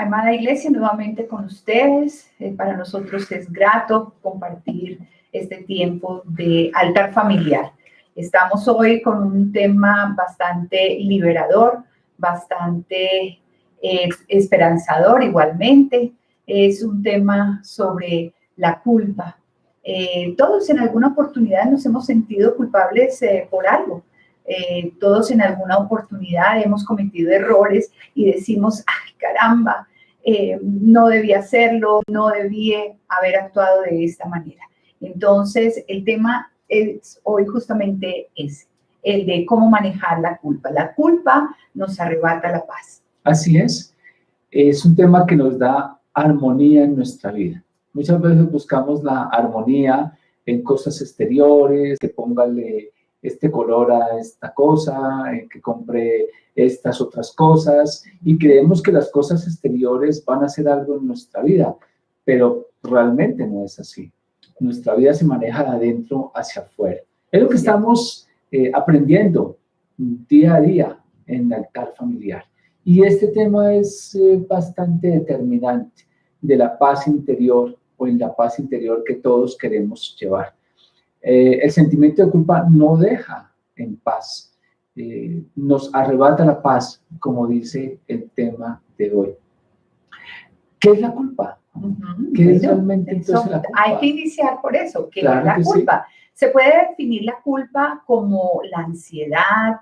Amada Iglesia, nuevamente con ustedes. Para nosotros es grato compartir este tiempo de altar familiar. Estamos hoy con un tema bastante liberador, bastante esperanzador igualmente. Es un tema sobre la culpa. Todos en alguna oportunidad nos hemos sentido culpables por algo. Todos en alguna oportunidad hemos cometido errores y decimos, ¡ay, caramba! No debía hacerlo, no debía haber actuado de esta manera. Entonces, el tema es hoy justamente ese, el de cómo manejar la culpa. La culpa nos arrebata la paz. Así es un tema que nos da armonía en nuestra vida. Muchas veces buscamos la armonía en cosas exteriores, que póngale este color a esta cosa, que compre estas otras cosas, y creemos que las cosas exteriores van a hacer algo en nuestra vida, pero realmente no es así. Nuestra vida se maneja de adentro hacia afuera. Es lo que estamos aprendiendo día a día en el altar familiar. Y este tema es bastante determinante de la paz interior o en la paz interior que todos queremos llevar. El sentimiento de culpa no deja en paz, nos arrebata la paz, como dice el tema de hoy. ¿Qué es la culpa? ¿Qué es realmente entonces la culpa? Hay que iniciar por eso. ¿Qué es la culpa? Sí. Se puede definir la culpa como la ansiedad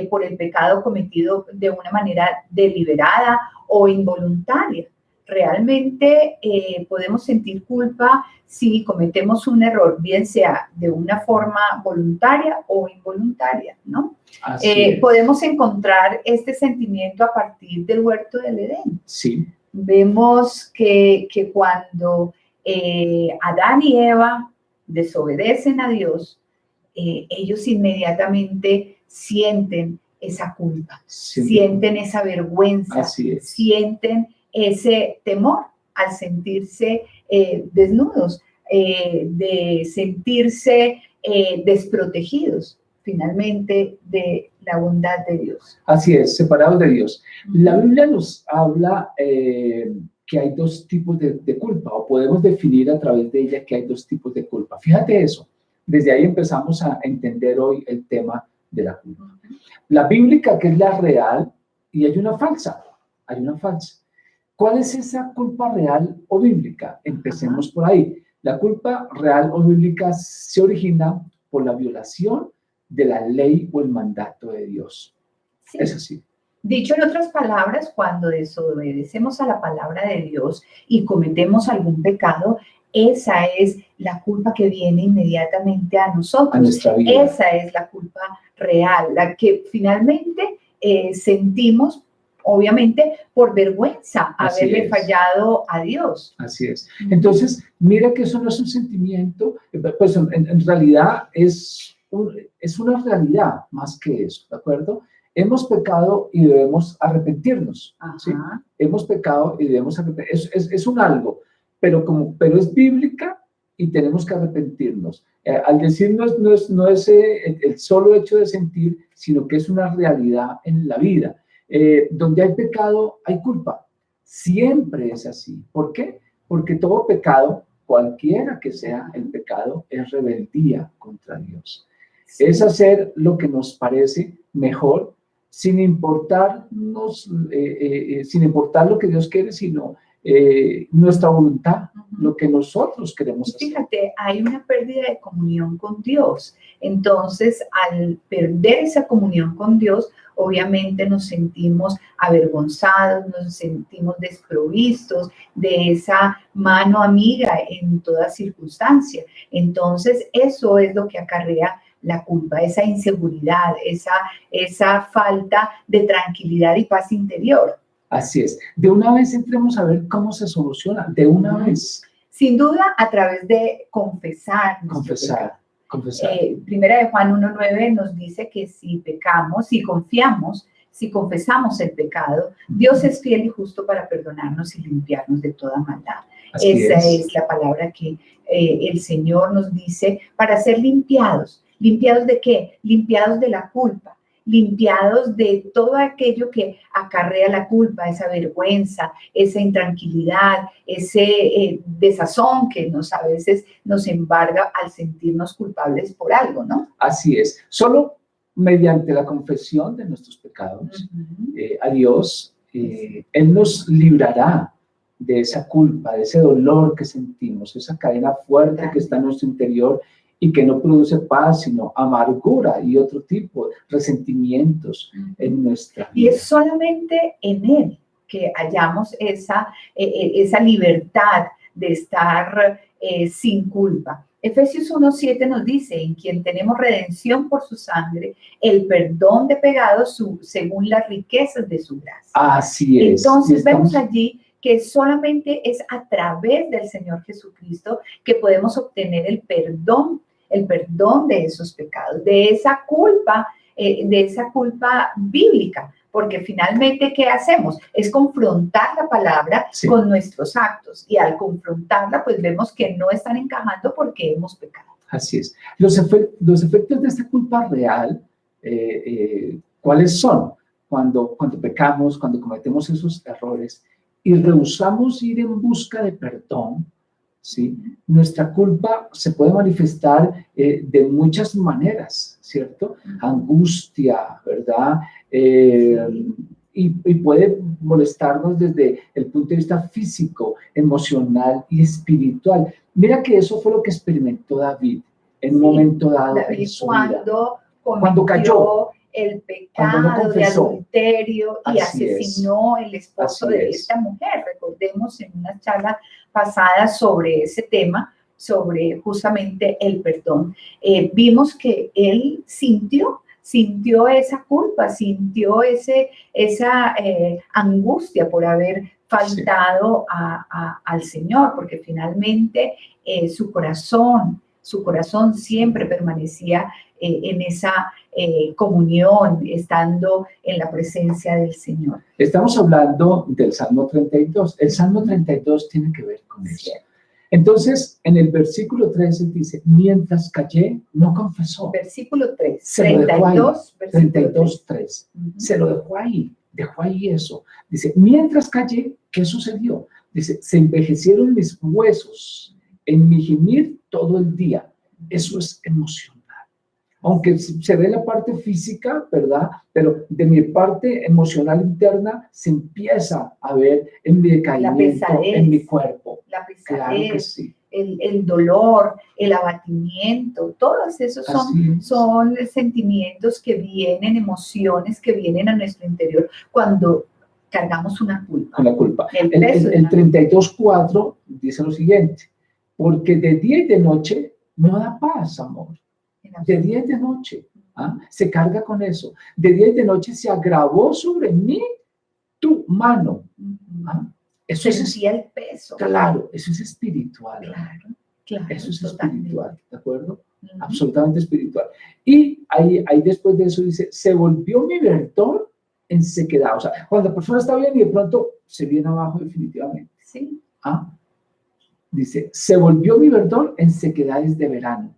por el pecado cometido de una manera deliberada o involuntaria. Realmente podemos sentir culpa si cometemos un error, bien sea de una forma voluntaria o involuntaria, ¿no? Podemos encontrar este sentimiento a partir del huerto del Edén. Sí. Vemos que cuando Adán y Eva desobedecen a Dios, ellos inmediatamente sienten esa culpa, sienten esa vergüenza, sienten ese temor al sentirse desnudos, de sentirse desprotegidos finalmente de la bondad de Dios. Así es, separados de Dios. La Biblia nos habla que hay dos tipos de culpa, o podemos definir a través de ella que hay dos tipos de culpa. Fíjate eso, desde ahí empezamos a entender hoy el tema de la culpa. La bíblica, que es la real, y hay una falsa, ¿Cuál es esa culpa real o bíblica? Empecemos por ahí. La culpa real o bíblica se origina por la violación de la ley o el mandato de Dios. Sí. Es así. Dicho en otras palabras, cuando desobedecemos a la palabra de Dios y cometemos algún pecado, esa es la culpa que viene inmediatamente a nosotros. A nuestra vida. Esa es la culpa real, la que finalmente sentimos, obviamente, por vergüenza haberle fallado a Dios. Así es. Entonces, mira que eso no es un sentimiento, pues en realidad es una realidad más que eso, ¿de acuerdo? Hemos pecado y debemos arrepentirnos, ¿sí? Hemos pecado y debemos arrepentirnos. Es un algo, pero es bíblica y tenemos que arrepentirnos. Al decir no es el solo hecho de sentir, sino que es una realidad en la vida. Donde hay pecado, hay culpa. Siempre es así. ¿Por qué? Porque todo pecado, cualquiera que sea el pecado, es rebeldía contra Dios. Sí. Es hacer lo que nos parece mejor, sin importar lo que Dios quiere, sino nuestra voluntad, lo que nosotros queremos hacer. Fíjate, hay una pérdida de comunión con Dios. Entonces, al perder esa comunión con Dios, obviamente nos sentimos avergonzados, nos sentimos desprovistos de esa mano amiga en toda circunstancia. Entonces, eso es lo que acarrea la culpa, esa inseguridad, esa falta de tranquilidad y paz interior. Así es. De una vez entremos a ver cómo se soluciona, de una vez. Sin duda, a través de confesar. Confesar. Primera de Juan 1:9 nos dice que si pecamos, si confiamos, si confesamos el pecado, Dios es fiel y justo para perdonarnos y limpiarnos de toda maldad. Esa es la palabra que el Señor nos dice para ser limpiados. ¿Limpiados de qué? Limpiados de la culpa. limpiados de todo aquello que acarrea la culpa, esa vergüenza, esa intranquilidad, ese desazón que a veces nos embarga al sentirnos culpables por algo, ¿no? Así es. Solo mediante la confesión de nuestros pecados a Dios, Él nos librará de esa culpa, de ese dolor que sentimos, esa cadena fuerte que está en nuestro interior y que no produce paz, sino amargura y otro tipo de resentimientos en nuestra vida. Y es solamente en Él que hallamos esa libertad de estar sin culpa. Efesios 1:7 nos dice, en quien tenemos redención por su sangre, el perdón de pecados según las riquezas de su gracia. Así es. Entonces vemos allí que solamente es a través del Señor Jesucristo que podemos obtener el perdón de esos pecados, de esa culpa bíblica. Porque finalmente, ¿qué hacemos? Es confrontar la palabra con nuestros actos. Y al confrontarla, pues vemos que no están encajando porque hemos pecado. Así es. Los efectos de esta culpa real, ¿cuáles son? Cuando pecamos, cuando cometemos esos errores y rehusamos ir en busca de perdón, ¿sí? Nuestra culpa se puede manifestar de muchas maneras, ¿cierto? Angustia, ¿verdad? Y puede molestarnos desde el punto de vista físico, emocional y espiritual. Mira que eso fue lo que experimentó David en un momento dado en su vida. Cuando cayó, el pecado de adulterio y asesinó el esposo de esta mujer. Recordemos en una charla pasada sobre ese tema, sobre justamente el perdón. Vimos que él sintió esa culpa, sintió esa angustia por haber faltado al Señor, porque finalmente su corazón siempre permanecía en esa comunión, estando en la presencia del Señor. Estamos hablando del Salmo 32. El Salmo 32 tiene que ver con eso. Entonces, en el versículo 13 dice, mientras callé, no confesó. Versículo 3. Se lo dejó ahí. 32:3. Se lo dejó ahí eso. Dice, mientras callé, ¿qué sucedió? Dice, se envejecieron mis huesos en mi gemir todo el día. Eso es emocional. Aunque se ve la parte física, ¿verdad? Pero de mi parte emocional interna se empieza a ver en mi decaimiento, en mi cuerpo. La pesadez, claro que sí. El dolor, el abatimiento, todos esos son sentimientos que vienen, emociones que vienen a nuestro interior cuando cargamos una culpa. Con la culpa. El 32:4 dice lo siguiente, porque de día y de noche no da paz, amor. De día y de noche, se carga con eso. De día y de noche se agravó sobre mí tu mano. Eso sentía el peso. Claro, eso es espiritual. Claro. Eso es espiritual, ¿de acuerdo? Absolutamente espiritual. Y ahí después de eso dice, se volvió mi verdor en sequedad. O sea, cuando la persona está bien y de pronto se viene abajo definitivamente. Sí. Dice, se volvió mi verdor en sequedades de verano.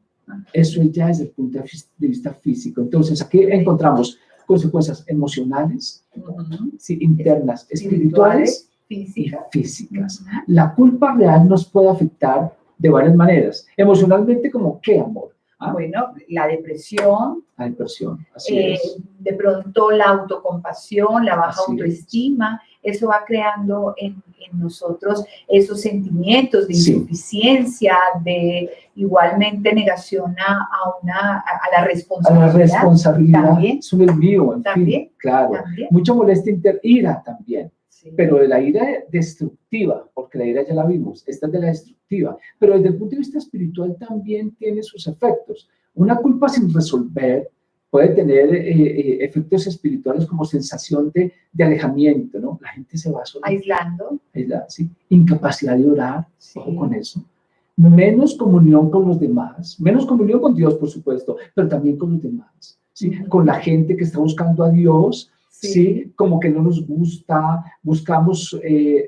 Eso ya es desde el punto de vista físico. Entonces, aquí encontramos consecuencias emocionales, internas, espirituales y físicas. La culpa real nos puede afectar de varias maneras. Emocionalmente, ¿como qué, amor? Bueno, la depresión. La depresión, así es. De pronto la autocompasión, la baja autoestima, eso va creando en nosotros esos sentimientos de insuficiencia, de igualmente negación a la responsabilidad. A la responsabilidad, también, es un envío, en también, fin, claro. También. Mucha molestia ira también. Pero de la ira destructiva, porque la ira ya la vimos, esta es de la destructiva, pero desde el punto de vista espiritual también tiene sus efectos. Una culpa sin resolver puede tener efectos espirituales como sensación de alejamiento, ¿no? La gente se va sola. Aislando. ¿Sí? Incapacidad de orar, ojo con eso. Menos comunión con los demás, menos comunión con Dios, por supuesto, pero también con los demás, ¿sí? Con la gente que está buscando a Dios. Sí, como que no nos gusta, buscamos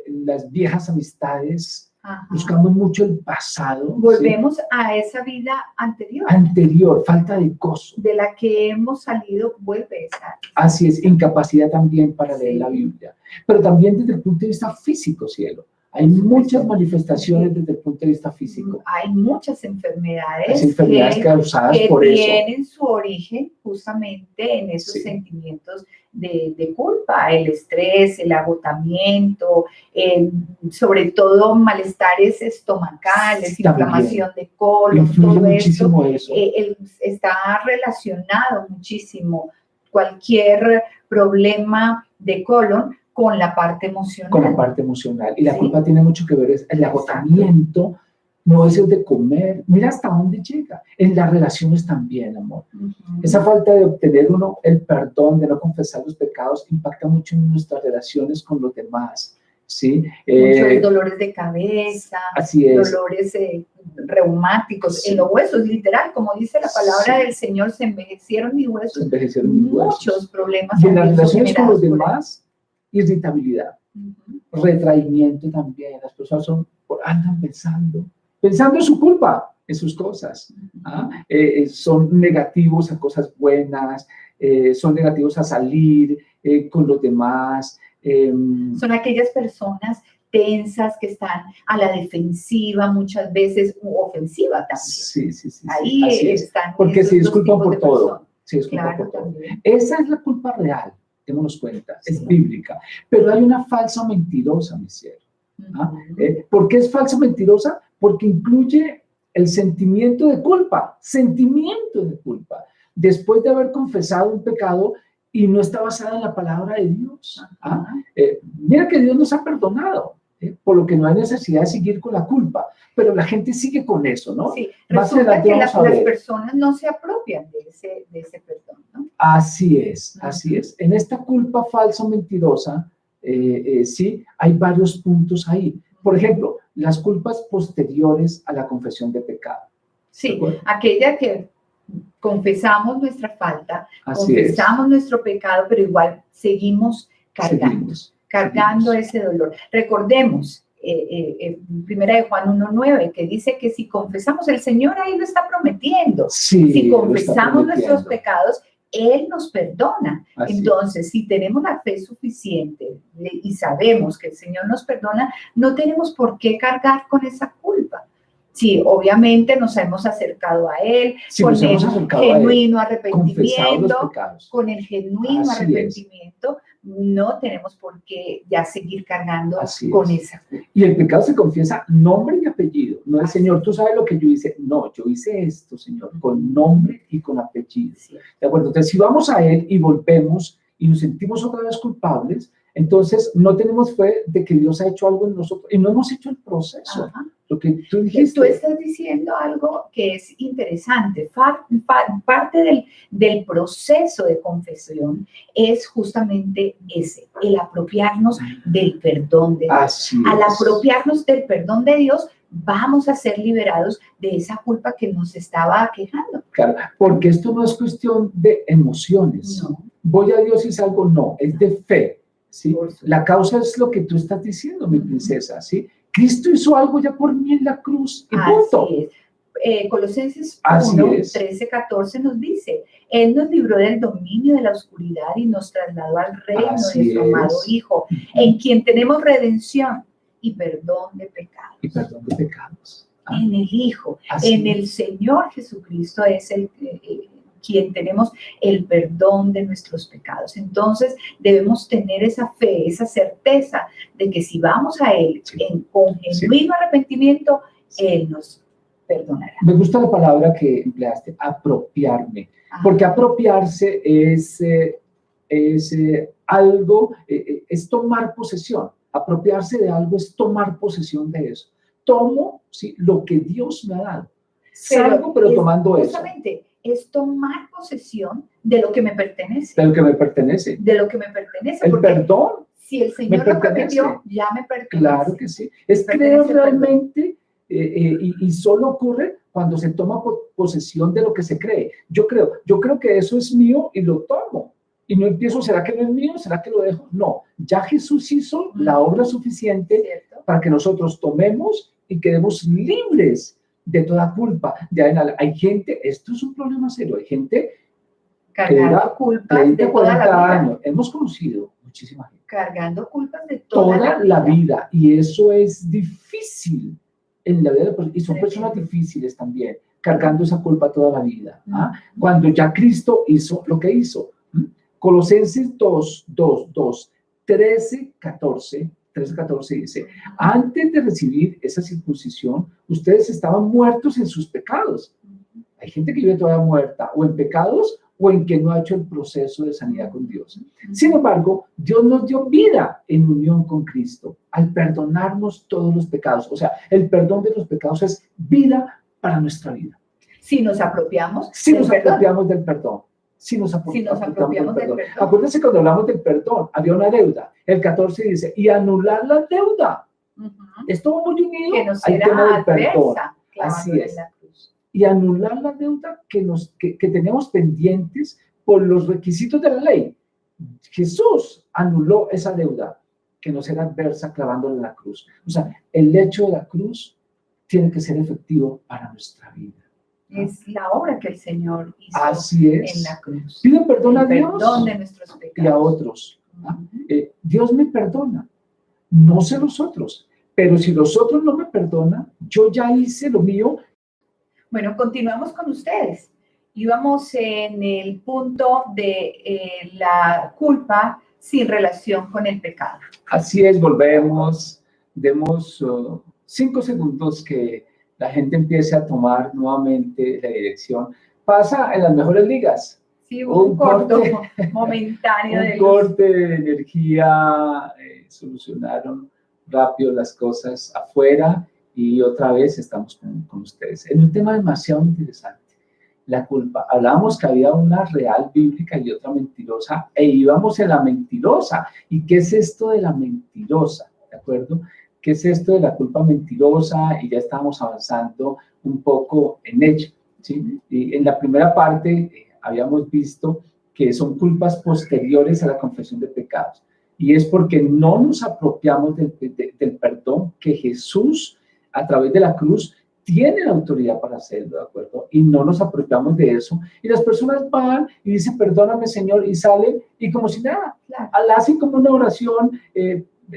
las viejas amistades, Ajá. Buscamos mucho el pasado. Volvemos a esa vida anterior. Anterior, falta de gozo. De la que hemos salido, vuelve esa. Así es, incapacidad también para leer Sí. la Biblia. Pero también desde el punto de vista físico, cielo. Hay muchas manifestaciones desde el punto de vista físico. Hay muchas enfermedades, Las enfermedades causadas que por eso. tienen su origen justamente en esos Sí. sentimientos de culpa, el estrés, el agotamiento, sobre todo malestares estomacales, También. inflamación de colon, Influye todo esto. muchísimo eso. Está relacionado muchísimo cualquier problema de colon con la parte emocional. Con la parte emocional. Y la Sí. culpa tiene mucho que ver, es el agotamiento, no es el de comer. Mira hasta dónde llega. En las relaciones también, amor. Esa falta de obtener el perdón, de no confesar los pecados, impacta mucho en nuestras relaciones con los demás. ¿Sí? Muchos dolores de cabeza, así es. dolores reumáticos, Sí. en los huesos, literal, como dice la palabra Sí. del Señor, se envejecieron mis huesos. Se envejecieron mis huesos. Muchos problemas. Y en las han sido relaciones con los generados por demás, irritabilidad, Ujú. retraimiento también. Las personas andan pensando en su culpa, en sus cosas. ¿Ah? Son negativos a cosas buenas, son negativos a salir con los demás. Son aquellas personas tensas que están a la defensiva muchas veces, u ofensiva también. Sí, sí, sí. Ahí así es. están. Porque esos se dos disculpan tipos por de todo. personas. Se disculpan Claro, por todo. también. Esa es la culpa real, démonos cuenta, es Sí. bíblica. Pero hay una falsa mentirosa, mi cielo. ¿Ah? Ujú. ¿Por qué es falsa mentirosa? Porque incluye el sentimiento de culpa, después de haber confesado un pecado y no está basada en la palabra de Dios. ¿Ah? Mira que Dios nos ha perdonado, por lo que no hay necesidad de seguir con la culpa, pero la gente sigue con eso, ¿no? Sí, Más resulta adelante que vamos a las ver. personas no se apropian de ese perdón, ¿no? Así es, Ujú. así es. En esta culpa falsa o mentirosa, sí, hay varios puntos ahí. Por ejemplo, las culpas posteriores a la confesión de pecado. Sí, aquella que confesamos nuestra falta, Así confesamos nuestro pecado, pero igual seguimos cargando seguimos. ese dolor. Recordemos, primera de Juan 1:9, que dice que si confesamos, el Señor ahí lo está prometiendo. Sí, si lo está confesamos nuestros prometiendo. pecados, Él nos perdona. Así Entonces, si tenemos la fe suficiente y sabemos que el Señor nos perdona, no tenemos por qué cargar con esa culpa. Sí, obviamente nos hemos acercado a Él Sí, con nos hemos el acercado a Él, genuino confesado los arrepentimiento, pecados. con el genuino Así arrepentimiento, no tenemos por qué ya seguir cargando Así con es. esa culpa. Y el pecado se confiesa nombre y apellido. No es, Así Señor, tú sabes lo que yo hice. No, yo hice esto, Señor, con nombre y con apellido. Sí. ¿De acuerdo? Entonces, si vamos a Él y volvemos y nos sentimos otra vez culpables, entonces no tenemos fe de que Dios ha hecho algo en nosotros y no hemos hecho el proceso. Ajá. Lo que tú dijiste. Tú estás diciendo algo que es interesante. Parte del proceso de confesión es justamente ese, el apropiarnos del perdón de Dios. Así Al es. apropiarnos del perdón de Dios, vamos a ser liberados de esa culpa que nos estaba aquejando. Claro, porque esto no es cuestión de emociones. No. Voy a Dios y salgo, no, es de fe. ¿Sí? Por supuesto. La causa es lo que tú estás diciendo, mi princesa. ¿Sí? Cristo hizo algo ya por mí en la cruz y punto. Así es. Colosenses Así 1, es. 13-14 nos dice, Él nos libró del dominio de la oscuridad y nos trasladó al reino Así de su amado es. Hijo, en quien tenemos redención y perdón de pecados. Y perdón de pecados. Ah, En el Hijo, así en es. el Señor Jesucristo es quien tenemos el perdón de nuestros pecados. Entonces debemos tener esa fe, esa certeza de que si vamos a Él Sí. con genuino arrepentimiento, Él nos perdonará. Me gusta la palabra que empleaste, apropiarme. Porque apropiarse es algo, es tomar posesión. Apropiarse de algo es tomar posesión de eso. Tomo, ¿sí?, lo que Dios me ha dado. Salgo, pero tomando eso. Justamente, es tomar posesión de lo que me pertenece. De lo que me pertenece. De lo que me pertenece. El porque perdón. si el Señor lo prometió, ya me pertenece. Claro que sí. Es creer realmente y solo ocurre cuando se toma posesión de lo que se cree. Yo creo que eso es mío y lo tomo. Y no empiezo, ¿será que no es mío? ¿Será que lo dejo? No, ya Jesús hizo la obra suficiente ¿cierto? para que nosotros tomemos y quedemos libres de toda culpa. Hay gente, esto es un problema serio, hay gente cargando culpas 30, de toda la 40 vida. años. Hemos conocido muchísima gente. Cargando culpas de toda La vida. Y eso es difícil en la vida. Y son personas difíciles también, cargando esa culpa toda la vida. ¿Ah? Cuando ya Cristo hizo lo que hizo. Colosenses 13, 14 dice, antes de recibir esa circuncisión, ustedes estaban muertos en sus pecados. Hay gente que vive todavía muerta, o en pecados, o en que no ha hecho el proceso de sanidad con Dios. Sin embargo, Dios nos dio vida en unión con Cristo, al perdonarnos todos los pecados. O sea, el perdón de los pecados es vida para nuestra vida. Si nos apropiamos del perdón. Si nos apropiamos del perdón. Acuérdense cuando hablamos del perdón, había una deuda. El 14 dice, y anular la deuda. Esto va muy unido al tema del perdón. Así es. Y anular la deuda que teníamos pendientes por los requisitos de la ley. Jesús anuló esa deuda que nos era adversa clavándola en la cruz. O sea, el hecho de la cruz tiene que ser efectivo para nuestra vida. Es la obra que el Señor hizo en la cruz. Pido perdón a Dios perdón de nuestros pecados. Y a otros. Dios me perdona, no sé los otros, pero si los otros no me perdonan, yo ya hice lo mío. Bueno, continuamos con ustedes. Íbamos en el punto de la culpa sin relación con el pecado. Así es, volvemos, demos 5 segundos que la gente empiece a tomar nuevamente la dirección. Pasa en las mejores ligas. Sí, un corto momentáneo de corte de energía, solucionaron rápido las cosas afuera y otra vez estamos con ustedes. En un tema demasiado interesante, la culpa. Hablábamos que había una real bíblica y otra mentirosa e íbamos en la mentirosa. ¿Y qué es esto de la mentirosa? ¿De acuerdo? ¿Qué es esto de la culpa mentirosa? Y ya estamos avanzando un poco en ella, ¿sí? Y en la primera parte habíamos visto que son culpas posteriores a la confesión de pecados. Y es porque no nos apropiamos del perdón que Jesús, a través de la cruz, tiene la autoridad para hacerlo, ¿de acuerdo? Y no nos apropiamos de eso. Y las personas van y dicen, perdóname, Señor, y salen, y como si nada, hacen como una oración,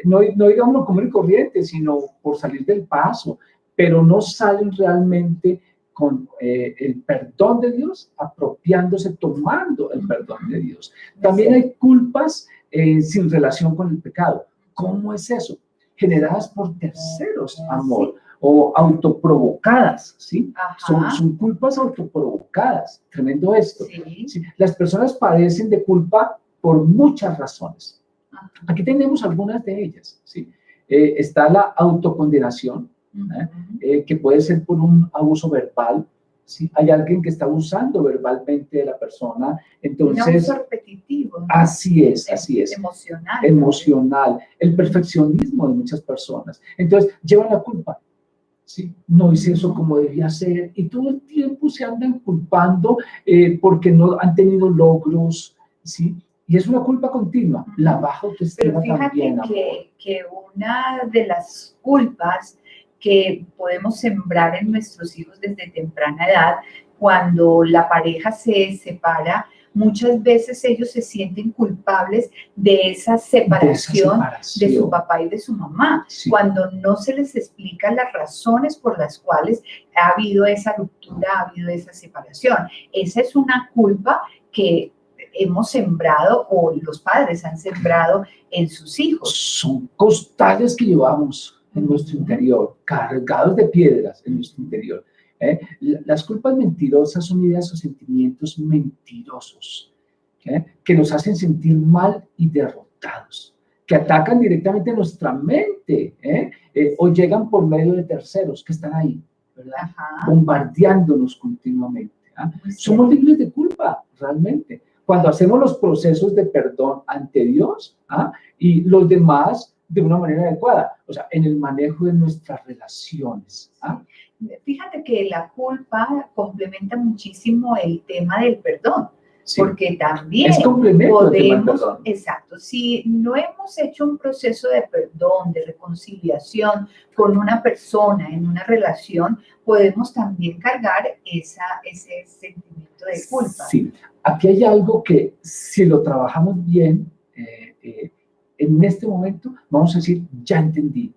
no digamos común y corriente, sino por salir del paso, pero no salen realmente con el perdón de Dios, apropiándose, tomando el perdón de Dios. También hay culpas sin relación con el pecado. ¿Cómo es eso? Generadas por terceros, amor, o autoprovocadas, ¿sí? Son culpas autoprovocadas. Tremendo esto. ¿Sí? Las personas padecen de culpa por muchas razones. Aquí tenemos algunas de ellas, ¿sí? Está la autocondenación, que puede ser por un abuso verbal, ¿sí? Hay alguien que está abusando verbalmente de la persona, entonces... Un abuso repetitivo. Así es. Emocional. El perfeccionismo de muchas personas. Entonces, llevan la culpa. ¿Sí? No hice eso como debía ser, y todo el tiempo se andan culpando porque no han tenido logros, ¿sí? Y es una culpa continua, la baja autoestima también. Pero fíjate que una de las culpas que podemos sembrar en nuestros hijos desde temprana edad, cuando la pareja se separa, muchas veces ellos se sienten culpables de esa separación de su papá y de su mamá, cuando no se les explica las razones por las cuales ha habido esa ruptura, ha habido esa separación. Esa es una culpa que hemos sembrado, o los padres han sembrado en sus hijos. Son costales que llevamos en nuestro interior, cargados de piedras en nuestro interior. Las culpas mentirosas son ideas o sentimientos mentirosos, que nos hacen sentir mal y derrotados, que atacan directamente nuestra mente, o llegan por medio de terceros que están ahí, ¿verdad? Bombardeándonos continuamente. Somos libres de culpa, realmente, cuando hacemos los procesos de perdón ante Dios y los demás de una manera adecuada, o sea, en el manejo de nuestras relaciones. Fíjate que la culpa complementa muchísimo el tema del perdón. O Sí. Porque también es complemento del tema del podemos, perdón. exacto, si no hemos hecho un proceso de perdón, de reconciliación con una persona en una relación, podemos también cargar ese sentimiento de culpa. Sí, aquí hay algo que si lo trabajamos bien, en este momento vamos a decir, ya entendí,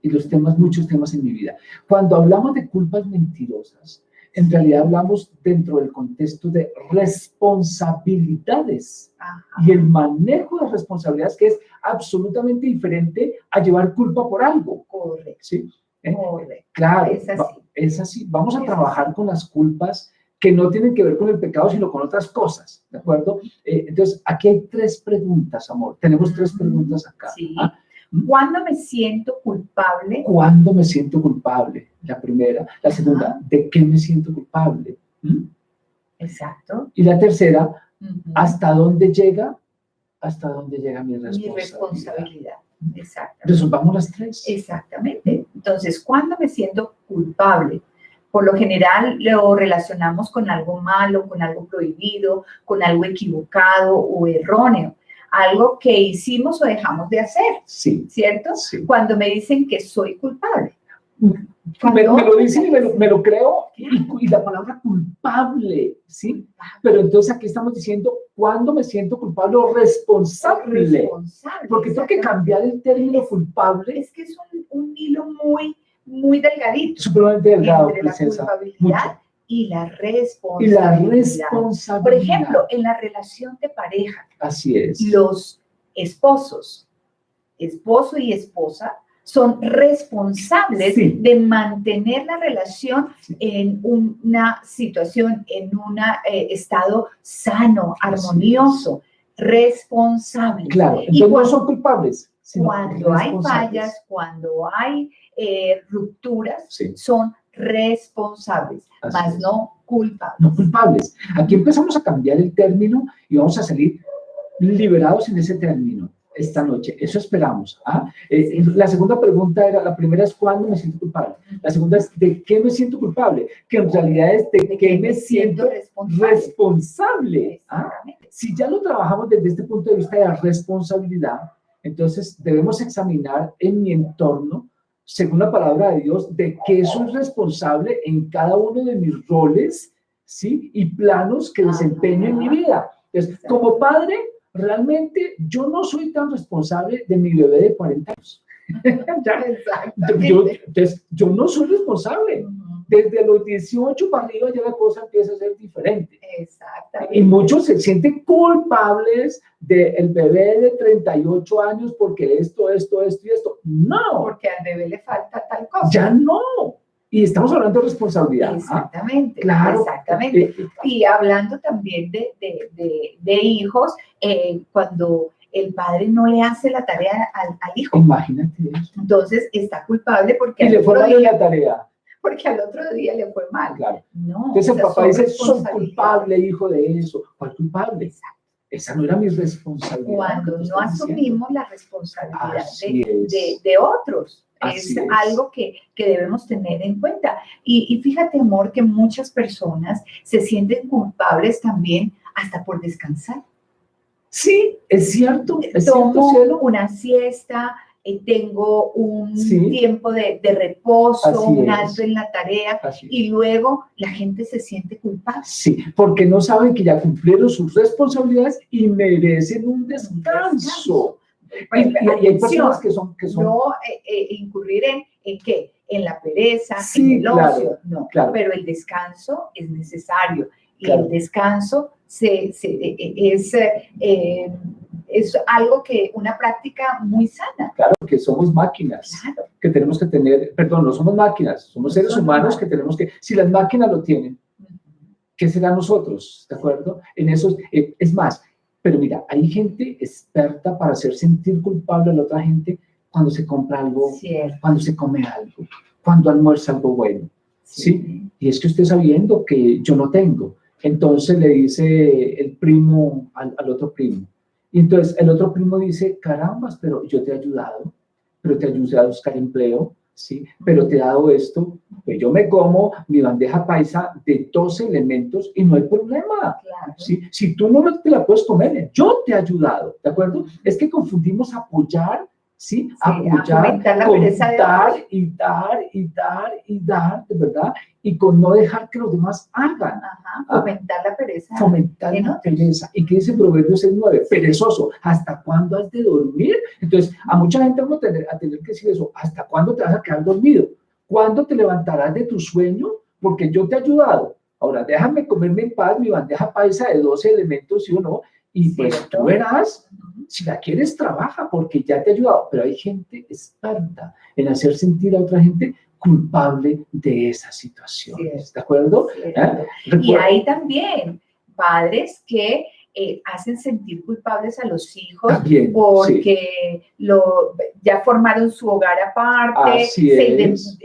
y muchos temas en mi vida. Cuando hablamos de culpas mentirosas, en realidad hablamos dentro del contexto de responsabilidades. Ajá. Y el manejo de responsabilidades, que es absolutamente diferente a llevar culpa por algo. Correcto. ¿Sí? Correcto. Claro, Es así. es así. Vamos a Es trabajar así. con las culpas que no tienen que ver con el pecado, sino con otras cosas, ¿de acuerdo? Entonces, aquí hay 3 preguntas, amor. Tenemos 3 preguntas acá. Sí. ¿Ah? ¿Cuándo me siento culpable? ¿Cuándo me siento culpable? La primera. La segunda, ¿de qué me siento culpable? Exacto. Y la tercera, ¿hasta dónde llega? ¿Hasta dónde llega mi Mi responsabilidad? responsabilidad. Exactamente. Resolvamos las 3. Exactamente. Entonces, ¿cuándo me siento culpable? Por lo general lo relacionamos con algo malo, con algo prohibido, con algo equivocado o erróneo, algo que hicimos o dejamos de hacer, Sí. ¿cierto? Sí. Cuando me dicen que soy culpable. Me lo dicen y me lo creo, y la palabra culpable, ¿sí? Pero entonces aquí estamos diciendo, ¿cuándo me siento culpable o responsable? Responsable. Porque tengo que cambiar el término culpable. Es que es un hilo muy delgadito. Supremamente delgado, entre la princesa. culpabilidad Mucho. y la responsabilidad. Y la responsabilidad. Por ejemplo, en la relación de pareja, así es. Los esposo y esposa, son responsables de mantener la relación en una situación, en un estado sano, armonioso, responsable. Claro, entonces no son culpables. Cuando hay fallas, cuando hay rupturas, son responsables, más no culpables. No culpables. Aquí empezamos a cambiar el término y vamos a salir liberados en ese término esta noche. Eso esperamos. La segunda pregunta era, la primera es ¿cuándo me siento culpable? La segunda es ¿de qué me siento culpable? Que en realidad es ¿de qué me siento responsable? Si ya lo trabajamos desde este punto de vista de la responsabilidad, entonces debemos examinar en mi entorno, según la palabra de Dios, de qué soy responsable en cada uno de mis roles, ¿sí? Y planos que desempeño en mi vida. Entonces, como padre, realmente yo no soy tan responsable de mi bebé de 40 años. Yo no soy responsable. Desde los 18 para arriba ya la cosa empieza a ser diferente. Exactamente. Y muchos se sienten culpables del bebé de 38 años porque esto y esto. No. Porque al bebé le falta tal cosa. Ya no. Y estamos hablando de responsabilidad. Exactamente. Claro. Exactamente. Y hablando también de hijos, cuando el padre no le hace la tarea al hijo. Imagínate eso. Entonces está culpable porque y le fue mal en la tarea. Porque al otro día le fue mal. Claro. No, entonces el papá dice, soy culpable, hijo de eso. ¿Cuál culpable? Exacto. Esa no era mi responsabilidad. Cuando no asumimos la responsabilidad de otros. Es algo que debemos tener en cuenta. Y fíjate, amor, que muchas personas se sienten culpables también hasta por descansar. Sí, es cierto. Tomo una siesta, tengo un tiempo de reposo, un alto en la tarea, y luego la gente se siente culpable. Sí, porque no saben que ya cumplieron sus responsabilidades y merecen un descanso. Y hay personas que son... No incurrir en ¿qué? En la pereza, en el ocio. No, pero el descanso es necesario. Y el descanso es algo que, una práctica muy sana. Claro, que somos máquinas, que tenemos que tener, perdón, no somos máquinas, somos seres humanos que tenemos que, si las máquinas lo tienen, ¿qué será nosotros? ¿De acuerdo? En eso, es más, pero mira, hay gente experta para hacer sentir culpable a la otra gente cuando se compra algo, cuando se come algo, cuando almuerza algo bueno, ¿sí? Y es que usted sabiendo que yo no tengo, entonces le dice el primo al otro primo. Y entonces el otro primo dice, carambas, pero yo te he ayudado, pero te ayudé a buscar empleo, ¿sí? Pero te he dado esto, pues yo me como mi bandeja paisa de 12 elementos y no hay problema, Claro. ¿sí? Si tú no te la puedes comer, yo te he ayudado, ¿de acuerdo? Es que confundimos apoyar, ¿sí? Apoyar, fomentar la con pereza de dar otros. y dar y dar y dar, ¿de verdad? Y con no dejar que los demás hagan. Ajá, fomentar la pereza. Fomentar en la otros. pereza. ¿Y qué dice Proverbios 6:9? Perezoso, ¿hasta cuándo has de dormir? Entonces, a mucha gente vamos a tener que decir eso, ¿hasta cuándo te vas a quedar dormido? ¿Cuándo te levantarás de tu sueño? Porque yo te he ayudado. Ahora, déjame comerme en paz mi bandeja paisa de 12 elementos, ¿sí o no? Y pues ¿Cierto? tú verás, si la quieres, trabaja, porque ya te he ayudado. Pero hay gente experta en hacer sentir a otra gente culpable de esa situación. Cierto. ¿De acuerdo? Cierto. Y hay también padres que hacen sentir culpables a los hijos También, porque ya formaron su hogar aparte, Así se es.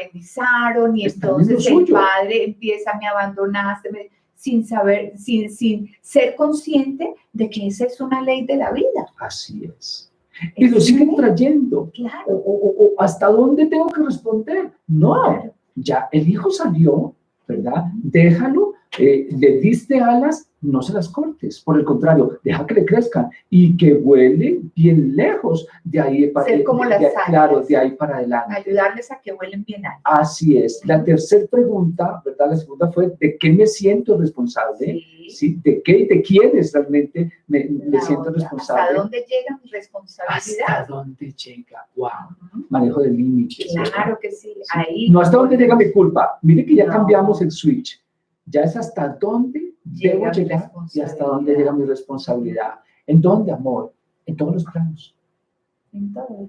independizaron y Están en lo entonces el suyo. padre empieza, me abandonaste, sin saber, sin ser consciente de que esa es una ley de la vida. Así es. Y lo siguen trayendo. Claro. O ¿hasta dónde tengo que responder? No, Claro. ya el hijo salió, ¿verdad? Déjalo, le diste alas, no se las cortes. Por el contrario, deja que le crezcan y que vuele bien lejos. De ahí para ser como las águilas. Claro, de ahí para adelante. Ayudarles a que vuelen bien alto. Así es. La tercera pregunta, ¿verdad? La segunda fue, ¿de qué me siento responsable? ¿Sí? ¿De qué y de quiénes realmente me siento responsable? ¿Hasta dónde llega mi responsabilidad? ¿Hasta dónde llega? ¡Wow! Manejo de límites. Claro que sí. Sí. Ahí No hasta dónde llega mi culpa. Mire que ya No. cambiamos el switch. Ya es hasta dónde debo Llega mi llegar y hasta dónde llega mi responsabilidad. ¿En dónde, amor? En todos los planos. En todo.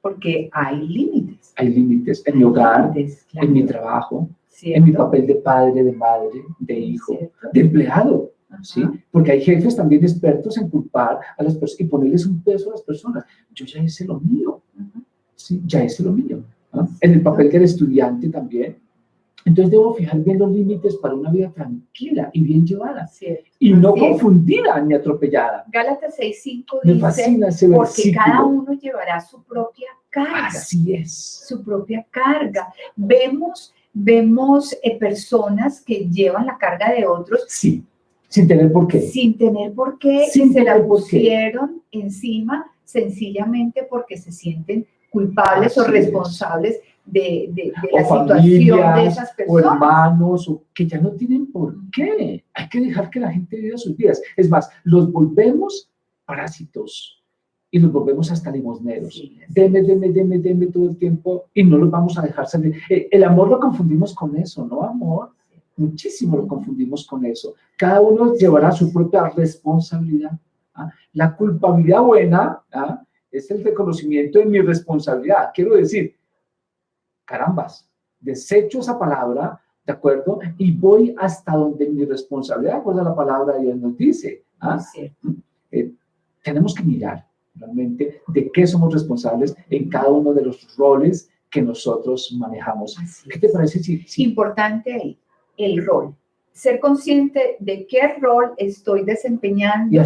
Porque hay límites. Hay límites en mi hogar, Límites, claro. en mi trabajo, ¿Cierto? en mi papel de padre, de madre, de hijo, ¿Cierto? de empleado. Ajá. ¿Sí? Porque hay jefes también expertos en culpar a las personas y ponerles un peso a las personas. Yo ya hice lo mío. Ajá. ¿Sí? Ya hice lo mío. ¿No? En el papel del estudiante también. Entonces debo fijar bien los límites para una vida tranquila y bien llevada. Cierto. Y no Así confundida ni atropellada. Gálatas 6:5 Me dice, fascina ese porque versículo. cada uno llevará su propia carga. Así es. Su propia carga. Vemos personas que llevan la carga de otros. Sí, sin tener por qué. Sin tener por qué, Sin y se la tener por qué. pusieron encima sencillamente porque se sienten culpables Así o es. responsables de O la situación de familias, esas o personas. hermanos, o que ya no tienen por qué. Hay que dejar que la gente viva sus vidas. Es más, los volvemos parásitos y los volvemos hasta limosneros. Sí, Deme todo el tiempo y no los vamos a dejar salir. El amor lo confundimos con eso, ¿no, amor? Muchísimo lo confundimos con eso. Cada uno llevará su propia responsabilidad. ¿Ah? La culpabilidad buena, ¿ah?, es el reconocimiento de mi responsabilidad. Quiero decir, carambas, desecho esa palabra, ¿de acuerdo? Y voy hasta donde mi responsabilidad, pues la palabra de Dios nos dice. ¿Ah? Tenemos que mirar realmente de qué somos responsables en cada uno de los roles que nosotros manejamos. ¿Qué te parece? Sí. Importante ahí, el rol. Ser consciente de qué rol estoy desempeñando y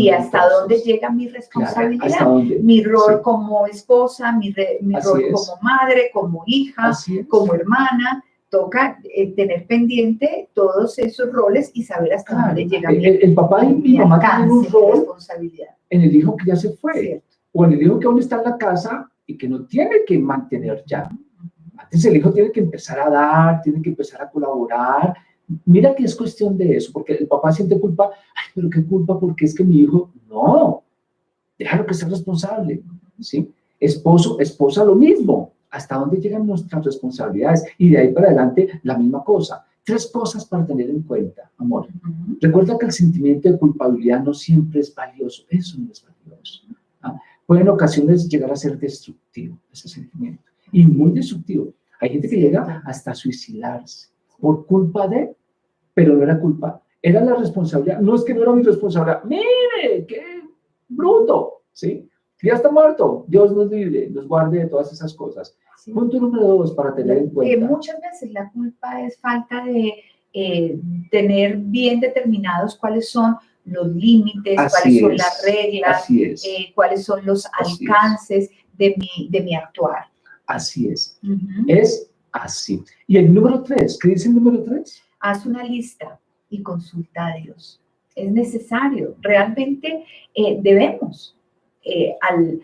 hasta dónde llega mi responsabilidad. Claro, mi rol como esposa, mi rol como madre, como hija, como hermana. Toca tener pendiente todos esos roles y saber hasta dónde llega el papá y mi mamá tienen un rol en el hijo que ya se fue, ¿cierto? O en el hijo que aún está en la casa y que no tiene que mantener ya. Antes el hijo tiene que empezar a dar, tiene que empezar a colaborar. Mira que es cuestión de eso, porque el papá siente culpa. Ay, pero qué culpa, porque es que mi hijo, no, déjalo que sea responsable, ¿sí? Esposo, esposa, lo mismo. ¿Hasta dónde llegan nuestras responsabilidades? Y de ahí para adelante, la misma cosa. 3 cosas para tener en cuenta, amor. Recuerda que el sentimiento de culpabilidad no siempre es valioso. Eso no es valioso. ¿Ah? Puede en ocasiones llegar a ser destructivo, ese sentimiento. Y muy destructivo. Hay gente que llega hasta suicidarse por culpa de, pero no era culpa. Era la responsabilidad. No es que no era mi responsabilidad. ¡Mire, qué bruto! ¿Sí? Ya está muerto. Dios nos libre, nos guarde de todas esas cosas. Sí. Punto número 2 para tener en cuenta. Muchas veces la culpa es falta de tener bien determinados cuáles son los límites, cuáles son las reglas, cuáles son los alcances de mi actuar. Así es. Ujú. Es así. Y el número 3, ¿qué dice el número 3? Haz una lista y consulta a Dios. Es necesario, realmente debemos, al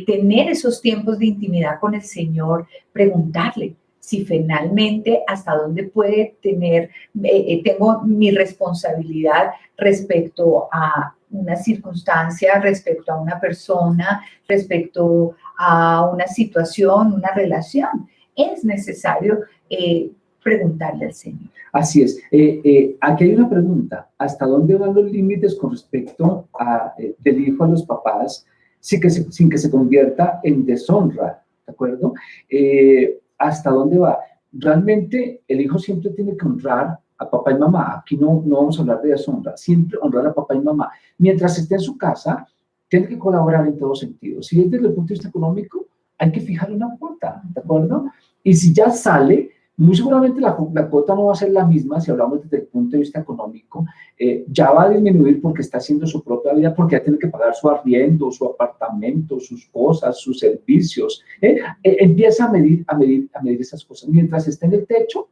tener esos tiempos de intimidad con el Señor, preguntarle si finalmente hasta dónde puede tener, tengo mi responsabilidad respecto a una circunstancia, respecto a una persona, respecto a una situación, una relación. Es necesario preguntarle al Señor. Así es. Aquí hay una pregunta. ¿Hasta dónde van los límites con respecto del hijo a los papás sin que se convierta en deshonra? ¿De acuerdo? ¿Hasta dónde va? Realmente el hijo siempre tiene que honrar a papá y mamá. Aquí no vamos a hablar de deshonra. Siempre honrar a papá y mamá. Mientras esté en su casa, tiene que colaborar en todos sentidos. Si es desde el punto de vista económico, hay que fijar una cuota. ¿De acuerdo? Y si ya sale, muy seguramente la cuota no va a ser la misma si hablamos desde el punto de vista económico, ya va a disminuir porque está haciendo su propia vida, porque ya tiene que pagar su arriendo, su apartamento, sus cosas, sus servicios. Empieza a medir esas cosas. Mientras esté en el techo,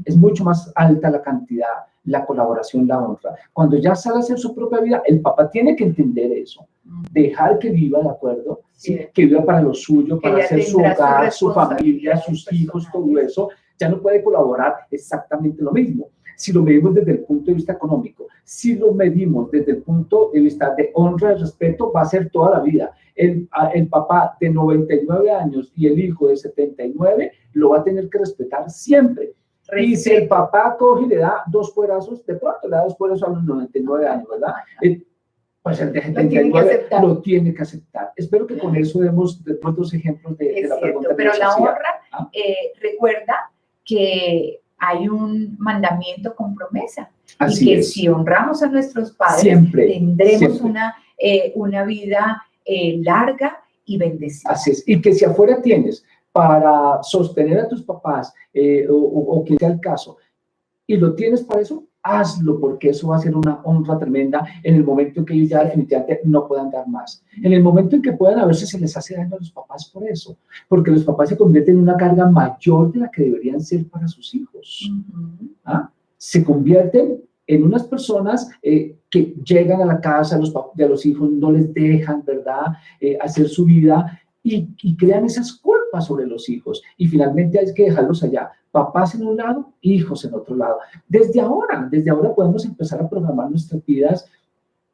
es mucho más alta la cantidad, la colaboración, la honra. Cuando ya sale a hacer su propia vida, el papá tiene que entender eso, dejar que viva, ¿de acuerdo? ¿Sí? Que viva para lo suyo, para hacer su hogar, su familia, sus hijos, todo eso. Ya no puede colaborar exactamente lo mismo. Si lo medimos desde el punto de vista económico, si lo medimos desde el punto de vista de honra y respeto, va a ser toda la vida. El papá de 99 años y el hijo de 79 lo va a tener que respetar siempre. Respeto. Y si el papá coge y le da 2 cuerazos, de pronto le da 2 cuerazos a los 99 años, ¿verdad? Pues el de 79 lo tiene que aceptar. Espero que con eso demos de pronto ejemplos de la pregunta. Pero la honra, recuerda que hay un mandamiento con promesa. Así y que es. Si honramos a nuestros padres, tendremos una vida larga y bendecida. Así es. Y que si afuera tienes para sostener a tus papás o que sea el caso, y lo tienes para eso, hazlo, porque eso va a ser una honra tremenda en el momento en que ellos ya definitivamente no puedan dar más. En el momento en que puedan, a veces se les hace daño a los papás por eso, porque los papás se convierten en una carga mayor de la que deberían ser para sus hijos. Se convierten en unas personas que llegan a la casa de los hijos, no les dejan, ¿verdad?, hacer su vida y crean esas culpas sobre los hijos. Y finalmente hay que dejarlos allá. Papás en un lado, hijos en otro lado. Desde ahora podemos empezar a programar nuestras vidas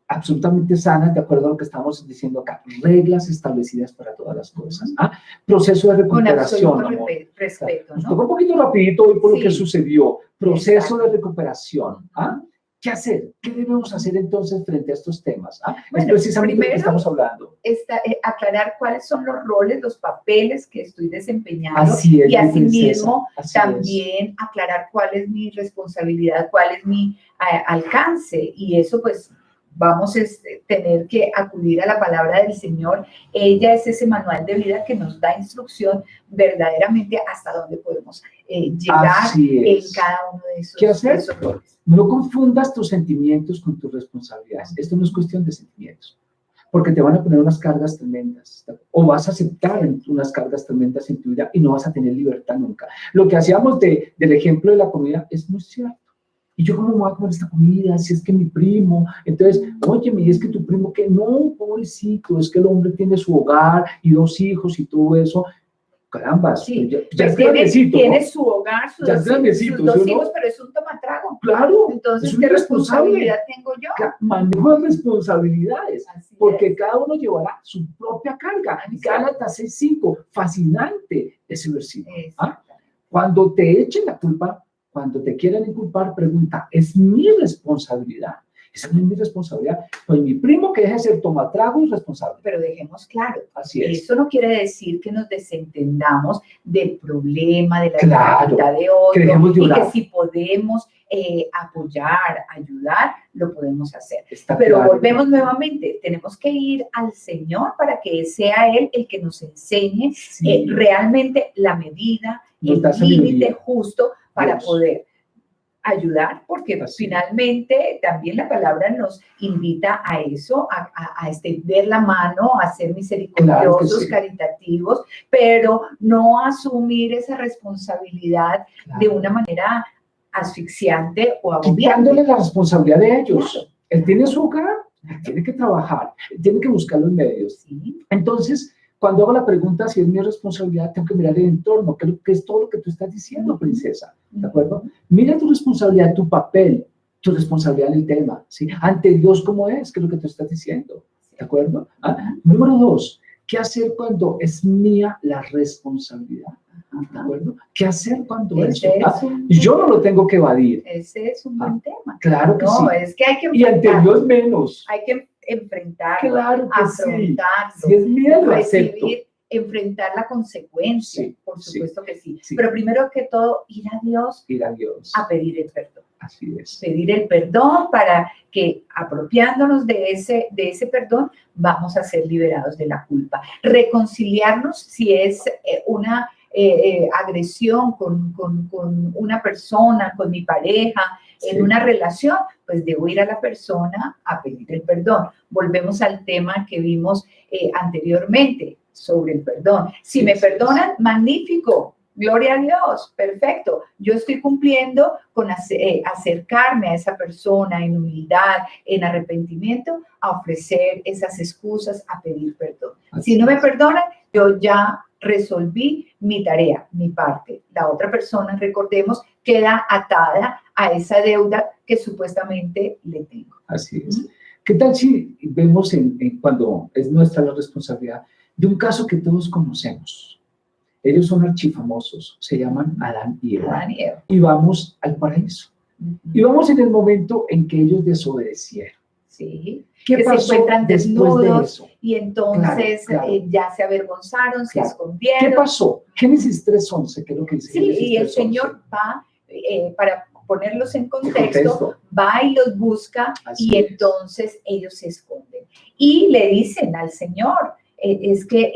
absolutamente sanas, de acuerdo a lo que estamos diciendo acá. Reglas establecidas para todas las cosas. Proceso de recuperación. Con absoluto respeto, ¿no? Un poquito rapidito hoy por lo que sucedió. Proceso de recuperación. ¿Qué hacer? ¿Qué debemos hacer entonces frente a estos temas? Es precisamente lo que estamos hablando. Aclarar cuáles son los roles, los papeles que estoy desempeñando. Así es, y asimismo también aclarar cuál es mi responsabilidad, cuál es mi alcance. Y eso pues vamos a tener que acudir a la palabra del Señor. Ella es ese manual de vida que nos da instrucción verdaderamente hasta dónde podemos llegar en cada uno de esos, ¿Qué hacer? esos roles. No confundas tus sentimientos con tus responsabilidades. Esto no es cuestión de sentimientos, porque te van a poner unas cargas tremendas, o vas a aceptar unas cargas tremendas en tu vida y no vas a tener libertad nunca. Lo que hacíamos del ejemplo de la comida es muy cierto. Y yo, ¿cómo me voy a comer esta comida? Si es que mi primo, entonces, óyeme, es que tu primo, que no, pobrecito, es que el hombre tiene su hogar y 2 hijos y todo eso. Caramba, sí, ya es grandecito, tiene ¿no? su hogar, sus ya dos hijos, pero es un tomatrago. Claro. Entonces, ¿qué responsabilidad tengo yo? Manejo de responsabilidades, porque cada uno llevará su propia carga. Gálatas 6:5, fascinante ese versículo. Cuando te echen la culpa, cuando te quieran inculpar, pregunta, ¿es mi responsabilidad? Esa no es mi responsabilidad. Pues mi primo que deje de ser tomatrago es responsable. Pero dejemos claro, así es. Eso no quiere decir que nos desentendamos del problema, de la dificultad de otro, y que si podemos apoyar, ayudar, lo podemos hacer. Pero volvemos nuevamente, tenemos que ir al Señor para que sea Él el que nos enseñe realmente la medida, el límite justo para poder ayudar, porque Así. finalmente también la palabra nos invita a eso, a extender la mano, a ser misericordiosos, Claro que sí. caritativos, pero no asumir esa responsabilidad de Claro. una manera asfixiante o agobiante. Quitándole la responsabilidad de ellos. Claro. Él tiene su hogar, él tiene que trabajar, él tiene que buscar los medios. Sí. Entonces, cuando hago la pregunta si es mi responsabilidad, tengo que mirar el entorno, que es todo lo que tú estás diciendo, princesa, ¿de acuerdo? Mira tu responsabilidad, tu papel, tu responsabilidad en el tema, ¿sí? Ante Dios, ¿cómo es? ¿Qué es lo que tú estás diciendo? ¿De acuerdo? Número 2, ¿qué hacer cuando es mía la responsabilidad? ¿De acuerdo? ¿Qué hacer cuando eso? Yo no lo tengo que evadir. Ese es un buen tema. Claro que sí. No, es que hay que y ante Dios menos. Hay que enfrentarlo, claro que afrontarlo, sí. Si es mía, lo acepto. recibir, enfrentar la consecuencia, Sí, por supuesto que sí. sí. Pero primero que todo, ir a Dios a pedir el perdón. Así es. Pedir el perdón para que, apropiándonos de ese perdón, vamos a ser liberados de la culpa. Reconciliarnos si es una agresión con una persona, con mi pareja, en una relación, pues debo ir a la persona a pedir el perdón. Volvemos al tema que vimos anteriormente sobre el perdón. Si me perdonan, magnífico. Gloria a Dios, perfecto. Yo estoy cumpliendo con acercarme a esa persona en humildad, en arrepentimiento, a ofrecer esas excusas, a pedir perdón. Si no me perdonan, yo ya resolví mi tarea, mi parte. La otra persona, recordemos, queda atada a esa deuda que supuestamente le tengo. Así es. ¿Qué tal si vemos cuando es nuestra la responsabilidad de un caso que todos conocemos? Ellos son archifamosos, se llaman Adán y Eva. Y vamos al paraíso. Y vamos en el momento en que ellos desobedecieron. Sí. ¿Qué que pasó se encuentran desnudos después de eso? Y entonces Claro. Ya se avergonzaron, se escondieron. ¿Qué pasó? Génesis 3:11, que es lo que dice. Sí, Génesis y el 3:11. Señor va, para ponerlos en contexto, va y los busca. Así y entonces ellos se esconden. Y le dicen al Señor, es que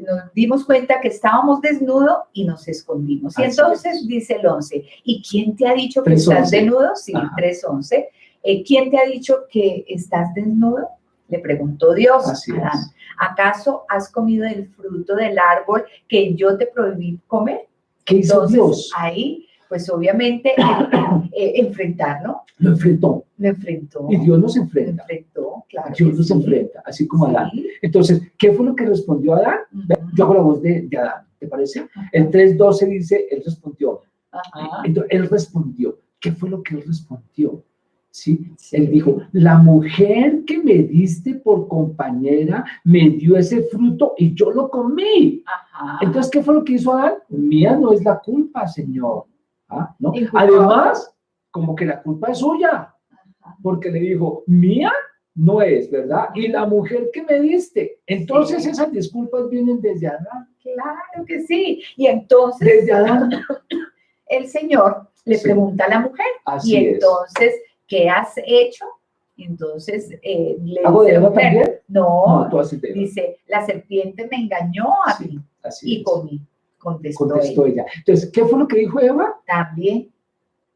nos dimos cuenta que estábamos desnudos y nos escondimos. Y entonces dice el 11, ¿y quién te ha dicho que estás desnudo? Sí, 3:11. ¿Quién te ha dicho que estás desnudo? Le preguntó Dios a Adán. ¿Acaso has comido del fruto del árbol que yo te prohibí comer? ¿Qué hizo Dios? Ahí, pues obviamente, enfrentarlo. Lo enfrentó. Lo enfrentó. Y Dios nos enfrenta. Lo enfrentó, claro. Dios nos enfrenta, así como Adán. Entonces, ¿qué fue lo que respondió Adán? Yo hago la voz de Adán, ¿te parece? El 3:12 dice, él respondió. Entonces, él respondió. ¿Qué fue lo que él respondió? ¿Sí? Él dijo, la mujer que me diste por compañera me dio ese fruto y yo lo comí. Entonces, ¿qué fue lo que hizo Adán? Mía no es la culpa, Señor. ¿No? Además, como que la culpa es suya, porque le dijo, mía no es, ¿verdad? Y la mujer que me diste. Entonces, esas disculpas vienen desde Adán. Claro que sí. Y entonces, desde Adán, el Señor le pregunta a la mujer. Así y entonces, ¿qué has hecho? Entonces, le ¿hago de dice Eva también? No, tú haces de Eva. Dice, la serpiente me engañó a mí y comí. Contestó ella. Entonces, ¿qué fue lo que dijo Eva? También.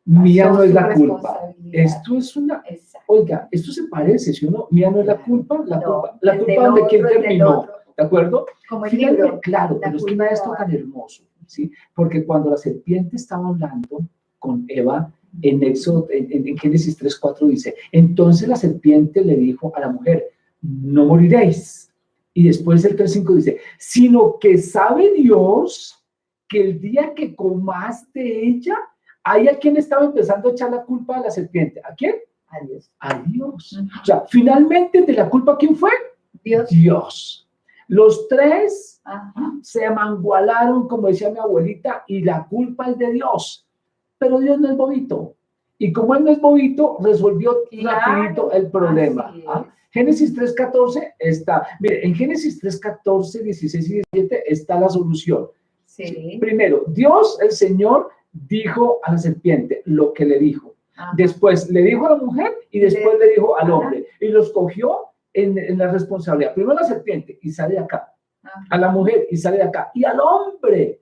Mía no es la culpa. Esto es una... Oiga, esto se parece, ¿sí o no? Mía no es la culpa, la culpa donde quién terminó, ¿de acuerdo? Como el libro. Claro, pero es que nada esto tan hermoso, ¿sí? Porque cuando la serpiente estaba hablando con Eva, en Éxodo, en Génesis 3:4 dice, entonces la serpiente le dijo a la mujer, no moriréis. Y después el 3:5 dice, sino que sabe Dios que el día que comas de ella, hay a quien estaba empezando a echar la culpa a la serpiente. ¿A quién? A Dios. A Dios. O sea, finalmente de la culpa, ¿quién fue? Dios. Dios. Los tres se mangualaron, como decía mi abuelita, y la culpa es de Dios. Pero Dios no es bobito. Y como Él no es bobito, resolvió rapidito el problema. Génesis 3:14 está. Mire, en Génesis 3:14, 16 y 17 está la solución. Sí. Primero, Dios, el Señor, dijo a la serpiente lo que le dijo. Después le dijo a la mujer y después le dijo al hombre. Y los cogió en la responsabilidad. Primero a la serpiente y sale de acá. A la mujer y sale de acá. Y al hombre.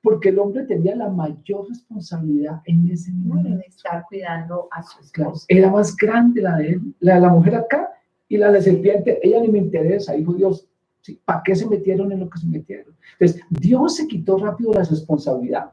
porque el hombre tenía la mayor responsabilidad en ese momento. De estar cuidando a su Claro, esposa. era más grande la de él, la de la mujer acá, y la de la serpiente, ella ni me interesa, dijo Dios. ¿Sí? ¿Para qué se metieron en lo que se metieron? Entonces, Dios se quitó rápido la responsabilidad,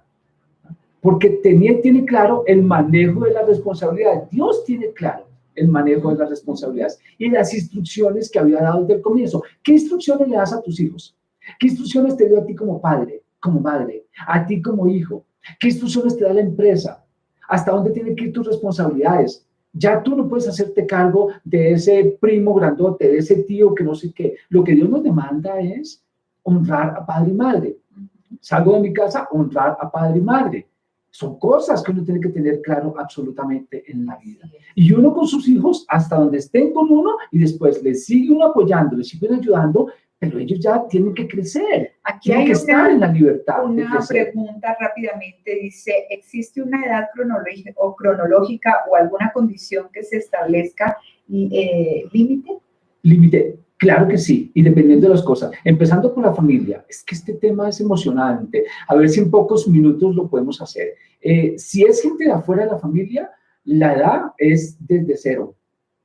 porque tiene claro el manejo de la responsabilidad. Dios tiene claro el manejo de las responsabilidades y las instrucciones que había dado desde el comienzo. ¿Qué instrucciones le das a tus hijos? ¿Qué instrucciones te dio a ti como padre, como madre, a ti como hijo? ¿Qué instrucciones te da la empresa? ¿Hasta dónde tienen que ir tus responsabilidades? Ya tú no puedes hacerte cargo de ese primo grandote, de ese tío que no sé qué. Lo que Dios nos demanda es honrar a padre y madre. Salgo de mi casa, honrar a padre y madre. Son cosas que uno tiene que tener claro absolutamente en la vida. Y uno con sus hijos, hasta donde estén con uno, y después les sigue uno apoyando, les siguen ayudando, pero ellos ya tienen que crecer. Aquí Tienen hay que estar en la libertad. una pregunta rápidamente, dice, ¿existe una edad cronológica o alguna condición que se establezca límite? Límite, claro que sí, y dependiendo de las cosas. Empezando con la familia, es que este tema es emocionante. A ver si en pocos minutos lo podemos hacer. Si es gente de afuera de la familia, la edad es desde 0.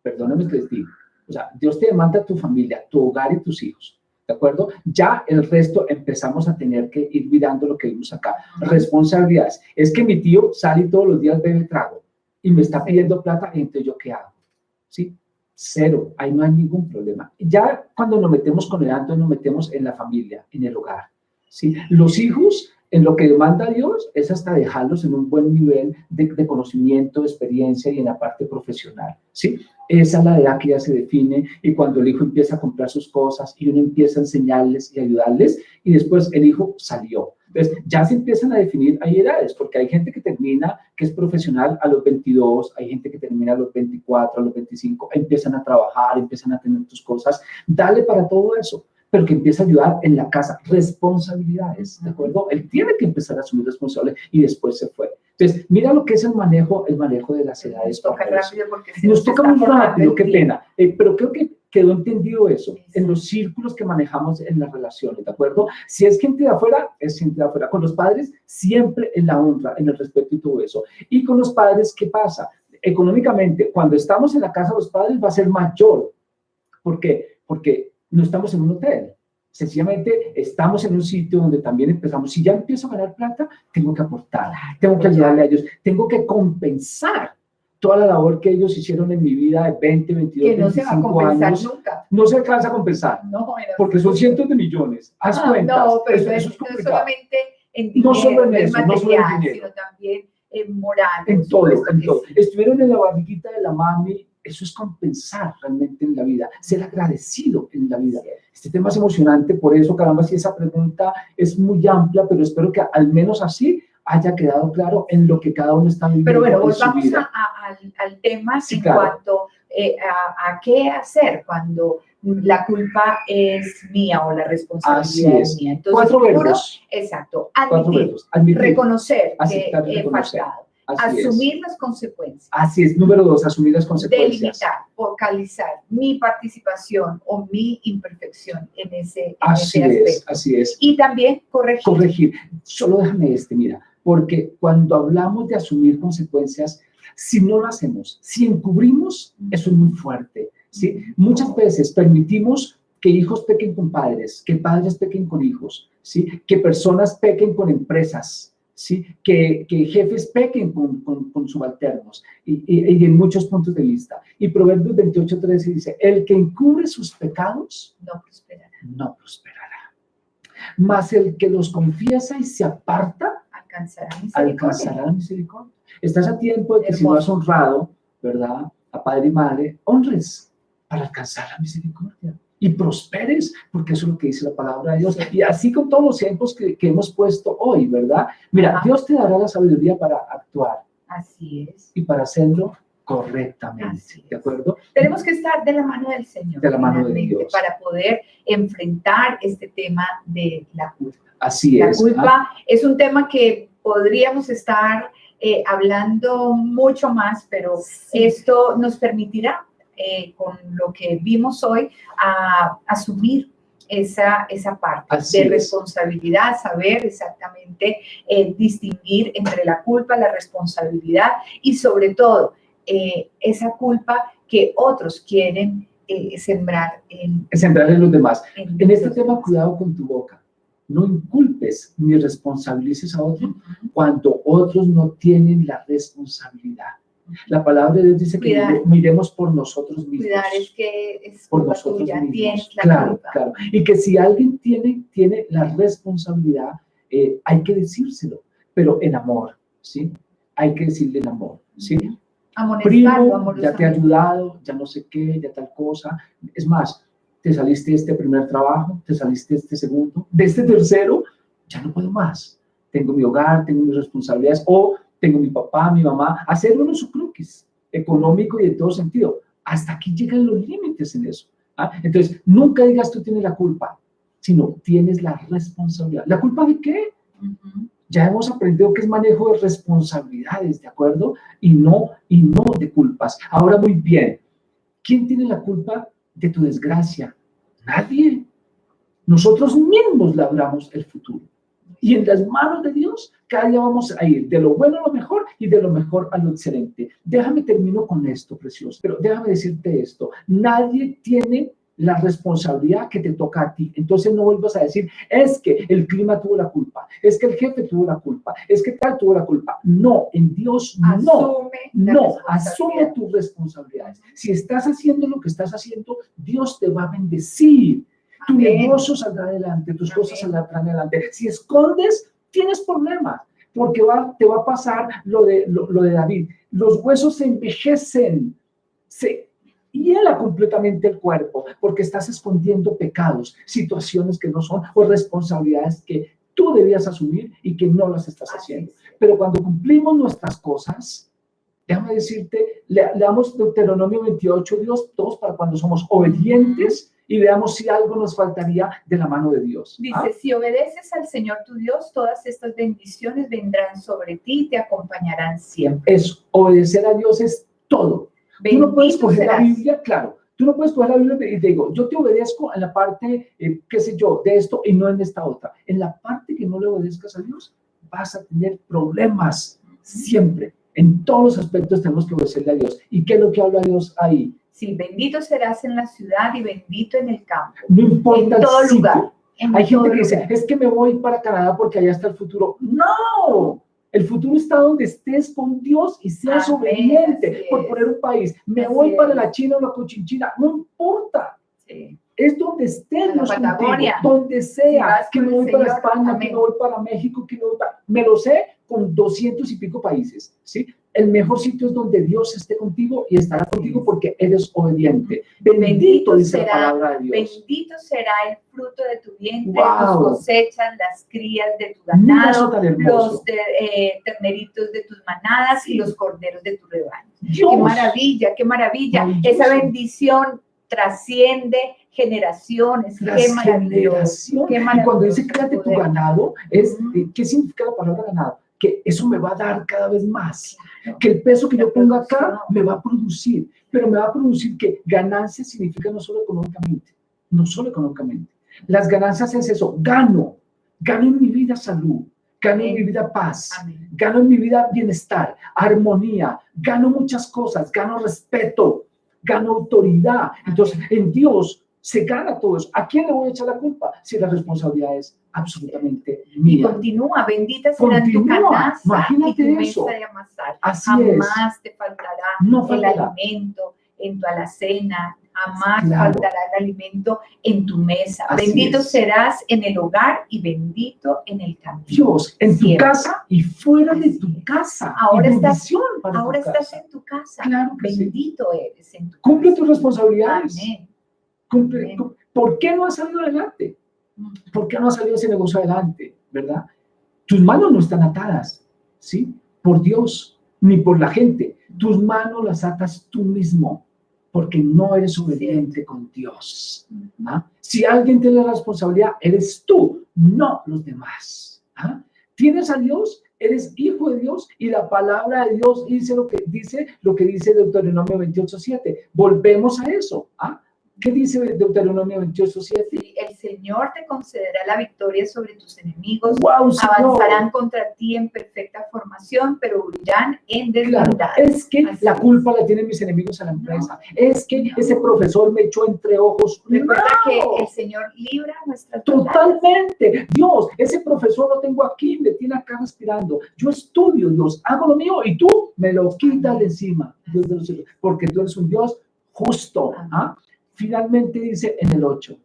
Perdónenme que les digo. O sea, Dios te demanda tu familia, tu hogar y tus hijos. ¿De acuerdo? Ya el resto empezamos a tener que ir mirando lo que vimos acá. Responsabilidades. Es que mi tío sale todos los días bebe trago y me está pidiendo plata, entonces ¿yo qué hago? ¿Sí? 0, ahí no hay ningún problema. Ya cuando nos metemos con el entonces nos metemos en la familia, en el hogar. ¿Sí? Los hijos, en lo que demanda Dios, es hasta dejarlos en un buen nivel de conocimiento, de experiencia y en la parte profesional. ¿Sí? Esa es la edad que ya se define y cuando el hijo empieza a comprar sus cosas y uno empieza a enseñarles y ayudarles y después el hijo salió. Entonces, ya se empiezan a definir, hay edades, porque hay gente que termina, que es profesional a los 22, hay gente que termina a los 24, a los 25, empiezan a trabajar, empiezan a tener tus cosas, dale para todo eso, pero que empiece a ayudar en la casa, responsabilidades, ¿de acuerdo? Él tiene que empezar a asumir responsabilidades y después se fue. Entonces, mira lo que es el manejo de las edades. Nos toca muy rápido, qué pena, pero creo que quedó entendido eso en los círculos que manejamos en las relaciones, ¿de acuerdo? Si es gente de afuera, es gente de afuera. Con los padres, siempre en la honra, en el respeto y todo eso. Y con los padres, ¿qué pasa? Económicamente, cuando estamos en la casa de los padres va a ser mayor. ¿Por qué? Porque no estamos en un hotel. Sencillamente estamos en un sitio donde también empezamos. Si ya empiezo a ganar plata, tengo que aportar, tengo que ayudarle a ellos, tengo que compensar toda la labor que ellos hicieron en mi vida de 20, 22, 25 años. Nunca. No se alcanza a compensar, porque son cientos de millones. Haz cuentas. No, pero eso es solamente en dinero, no solo en eso, no solo en dinero, sino también en moral. En todo, en todo. Sí. Estuvieron en la barriguita de la mami, eso es compensar realmente en la vida, ser agradecido en la vida. Sí. Este tema es emocionante, por eso, caramba, si esa pregunta es muy amplia, pero espero que al menos así haya quedado claro en lo que cada uno está viviendo. Pero bueno, volvamos al tema sí, en cuanto a qué hacer cuando la culpa es mía o la responsabilidad es mía. Entonces, 4 verbos. Exacto. Admitir, reconocer que he faltado. Así asumir las consecuencias. Así es. Número 2, asumir las consecuencias. Delimitar, focalizar mi participación o mi imperfección en ese así aspecto. Así es. Y también corregir. Corregir. Solo déjame mira, porque cuando hablamos de asumir consecuencias, si no lo hacemos, si encubrimos, eso es muy fuerte. ¿Sí? Muchas veces permitimos que hijos pequen con padres, que padres pequen con hijos, ¿sí? Que personas pequen con empresas, ¿sí? Que jefes pequen con subalternos y en muchos puntos de vista. Y Proverbios 28:13 dice, el que encubre sus pecados no prosperará. No prosperará. Mas el que los confiesa y se aparta alcanzará misericordia. Estás a tiempo de que si no has honrado, ¿verdad?, a padre y madre, honres para alcanzar la misericordia y prosperes, porque eso es lo que dice la palabra de Dios. Y así con todos los ejemplos que hemos puesto hoy, ¿verdad? Mira, Dios te dará la sabiduría para actuar. Así es. Y para hacerlo correctamente, ¿de acuerdo? Tenemos que estar de la mano del Señor. De la mano de Dios. Para poder enfrentar este tema de la culpa. Así es. La culpa es un tema que podríamos estar hablando mucho más, pero esto nos permitirá, con lo que vimos hoy, a asumir esa parte Así de es. responsabilidad, saber exactamente distinguir entre la culpa, la responsabilidad y sobre todo esa culpa que otros quieren sembrar en los demás. En este los tema, demás. cuidado con tu boca. No inculpes ni responsabilices a otros Ujú. cuando otros no tienen la responsabilidad. La palabra de Dios dice que Cuidar. miremos por nosotros mismos. Cuidar es que es Por culpa nosotros tuya, mismos. tienes la Claro, culpa. claro. Y que si alguien tiene la responsabilidad, hay que decírselo, pero en amor, ¿sí? Hay que decirle en amor, ¿sí? Amonestarlo Primo, ya amorosamente. te ha ayudado, ya no sé qué, ya tal cosa. Es más, te saliste de este primer trabajo, te saliste de este segundo, de este tercero, ya no puedo más. Tengo mi hogar, tengo mis responsabilidades, o tengo mi papá, mi mamá, hacer uno su croquis económico y de todo sentido. Hasta aquí llegan los límites en eso. ¿Ah? Entonces, nunca digas tú tienes la culpa, sino tienes la responsabilidad. ¿La culpa de qué? Ujú. Ya hemos aprendido que es manejo de responsabilidades, ¿de acuerdo? Y no de culpas. Ahora, muy bien, ¿quién tiene la culpa de tu desgracia? Nadie. Nosotros mismos labramos el futuro. Y en las manos de Dios, cada día vamos a ir de lo bueno a lo mejor y de lo mejor a lo excelente. Déjame termino con esto, precioso, pero déjame decirte esto. Nadie tiene la responsabilidad que te toca a ti. Entonces no vuelvas a decir, es que el clima tuvo la culpa, es que el jefe tuvo la culpa, es que tal tuvo la culpa. No, en Dios no, asume tus responsabilidades. Si estás haciendo lo que estás haciendo, Dios te va a bendecir. Tu Amén. negocio saldrá adelante, tus Amén. cosas saldrán adelante. Si escondes, tienes problemas, porque te va a pasar lo de David. Los huesos se envejecen, se hiela completamente el cuerpo, porque estás escondiendo pecados, situaciones que no son, o responsabilidades que tú debías asumir y que no las estás haciendo. Pero cuando cumplimos nuestras cosas, déjame decirte, leamos Deuteronomio 28, Dios, todos para cuando somos obedientes y veamos si algo nos faltaría de la mano de Dios. Dice, si obedeces al Señor tu Dios, todas estas bendiciones vendrán sobre ti y te acompañarán siempre. Eso, obedecer a Dios es todo. Tú no puedes coger la Biblia, claro, tú no puedes coger la Biblia y te digo, yo te obedezco en la parte, qué sé yo, de esto y no en esta otra. En la parte que no le obedezcas a Dios, vas a tener problemas siempre. En todos los aspectos tenemos que obedecerle a Dios. ¿Y qué es lo que habla Dios ahí? Sí, bendito serás en la ciudad y bendito en el campo. No importa en todo el sitio. lugar. Hay gente que dice, es que me voy para Canadá porque allá está el futuro. ¡No! El futuro está donde estés con Dios y seas obediente. Por poner un país, me voy para la China o la Cochinchina, no importa. Sí. Es donde estés, Dios contigo, donde sea, si que me voy para España, amén. que me voy para México, que me voy para... Me lo sé con 200 y pico países, ¿sí? El mejor sitio es donde Dios esté contigo y estará contigo porque eres obediente. Bendito dice la palabra de Dios. Bendito será el fruto de tu vientre, Wow. tus cosechas, las crías de tu ganado, los terneritos de tus manadas y los corderos de tu rebaño. ¡Qué maravilla, qué maravilla! Esa bendición trasciende generaciones. Qué maravilloso. Qué maravilloso. Y cuando dice créate tu ganado, ¿qué significa la palabra ganado? Que eso me va a dar cada vez más. Claro. Que el peso que yo ponga acá me va a producir. Pero me va a producir que ganancia significa no solo económicamente. No solo económicamente. Las ganancias es eso. Gano en mi vida salud. Gano en mi vida paz. Amén. Gano en mi vida bienestar, armonía. Gano muchas cosas. Gano respeto. Gano autoridad. Entonces, en Dios se gana todo eso. ¿A quién le voy a echar la culpa? Si la responsabilidad es absolutamente mía. Y continúa, bendita será tu canasta. Imagínate y tu eso. Mesa de amasar. Así jamás es. te faltará no el alimento en tu alacena. Jamás faltará el alimento en tu mesa. Así bendito es. serás en el hogar y bendito en el camino. Dios, en tu casa y fuera de tu casa. Ahora estás en tu casa. Claro que bendito eres en tu casa. Cumple tus responsabilidades. Amén. Cumple. ¿Por qué no has salido adelante? ¿Por qué no ha salido ese negocio adelante? ¿Verdad? Tus manos no están atadas, ¿sí? Por Dios, ni por la gente. Tus manos las atas tú mismo, porque no eres obediente con Dios. ¿Ah? Si alguien tiene la responsabilidad, eres tú, no los demás. ¿Ah? Tienes a Dios, eres hijo de Dios, y la palabra de Dios dice lo que dice Deuteronomio 28:7. Volvemos a eso. ¿Ah? ¿Qué dice Deuteronomio 28:7? El Señor Señor te concederá la victoria sobre tus enemigos. Wow, Señor. Avanzarán contra ti en perfecta formación, pero huirán en Claro, desbandada. es que Así la es. culpa la tienen mis enemigos a la empresa. Es que ese profesor me echó entre ojos. Recuerda ¡No! que el Señor libra nuestras batallas. Totalmente. Dios, ese profesor lo tengo aquí, me tiene acá respirando. Yo estudio, Dios, hago lo mío y tú me lo quitas de encima, Dios de los cielos, porque tú eres un Dios justo. ¿Ah? Finalmente dice en el 8.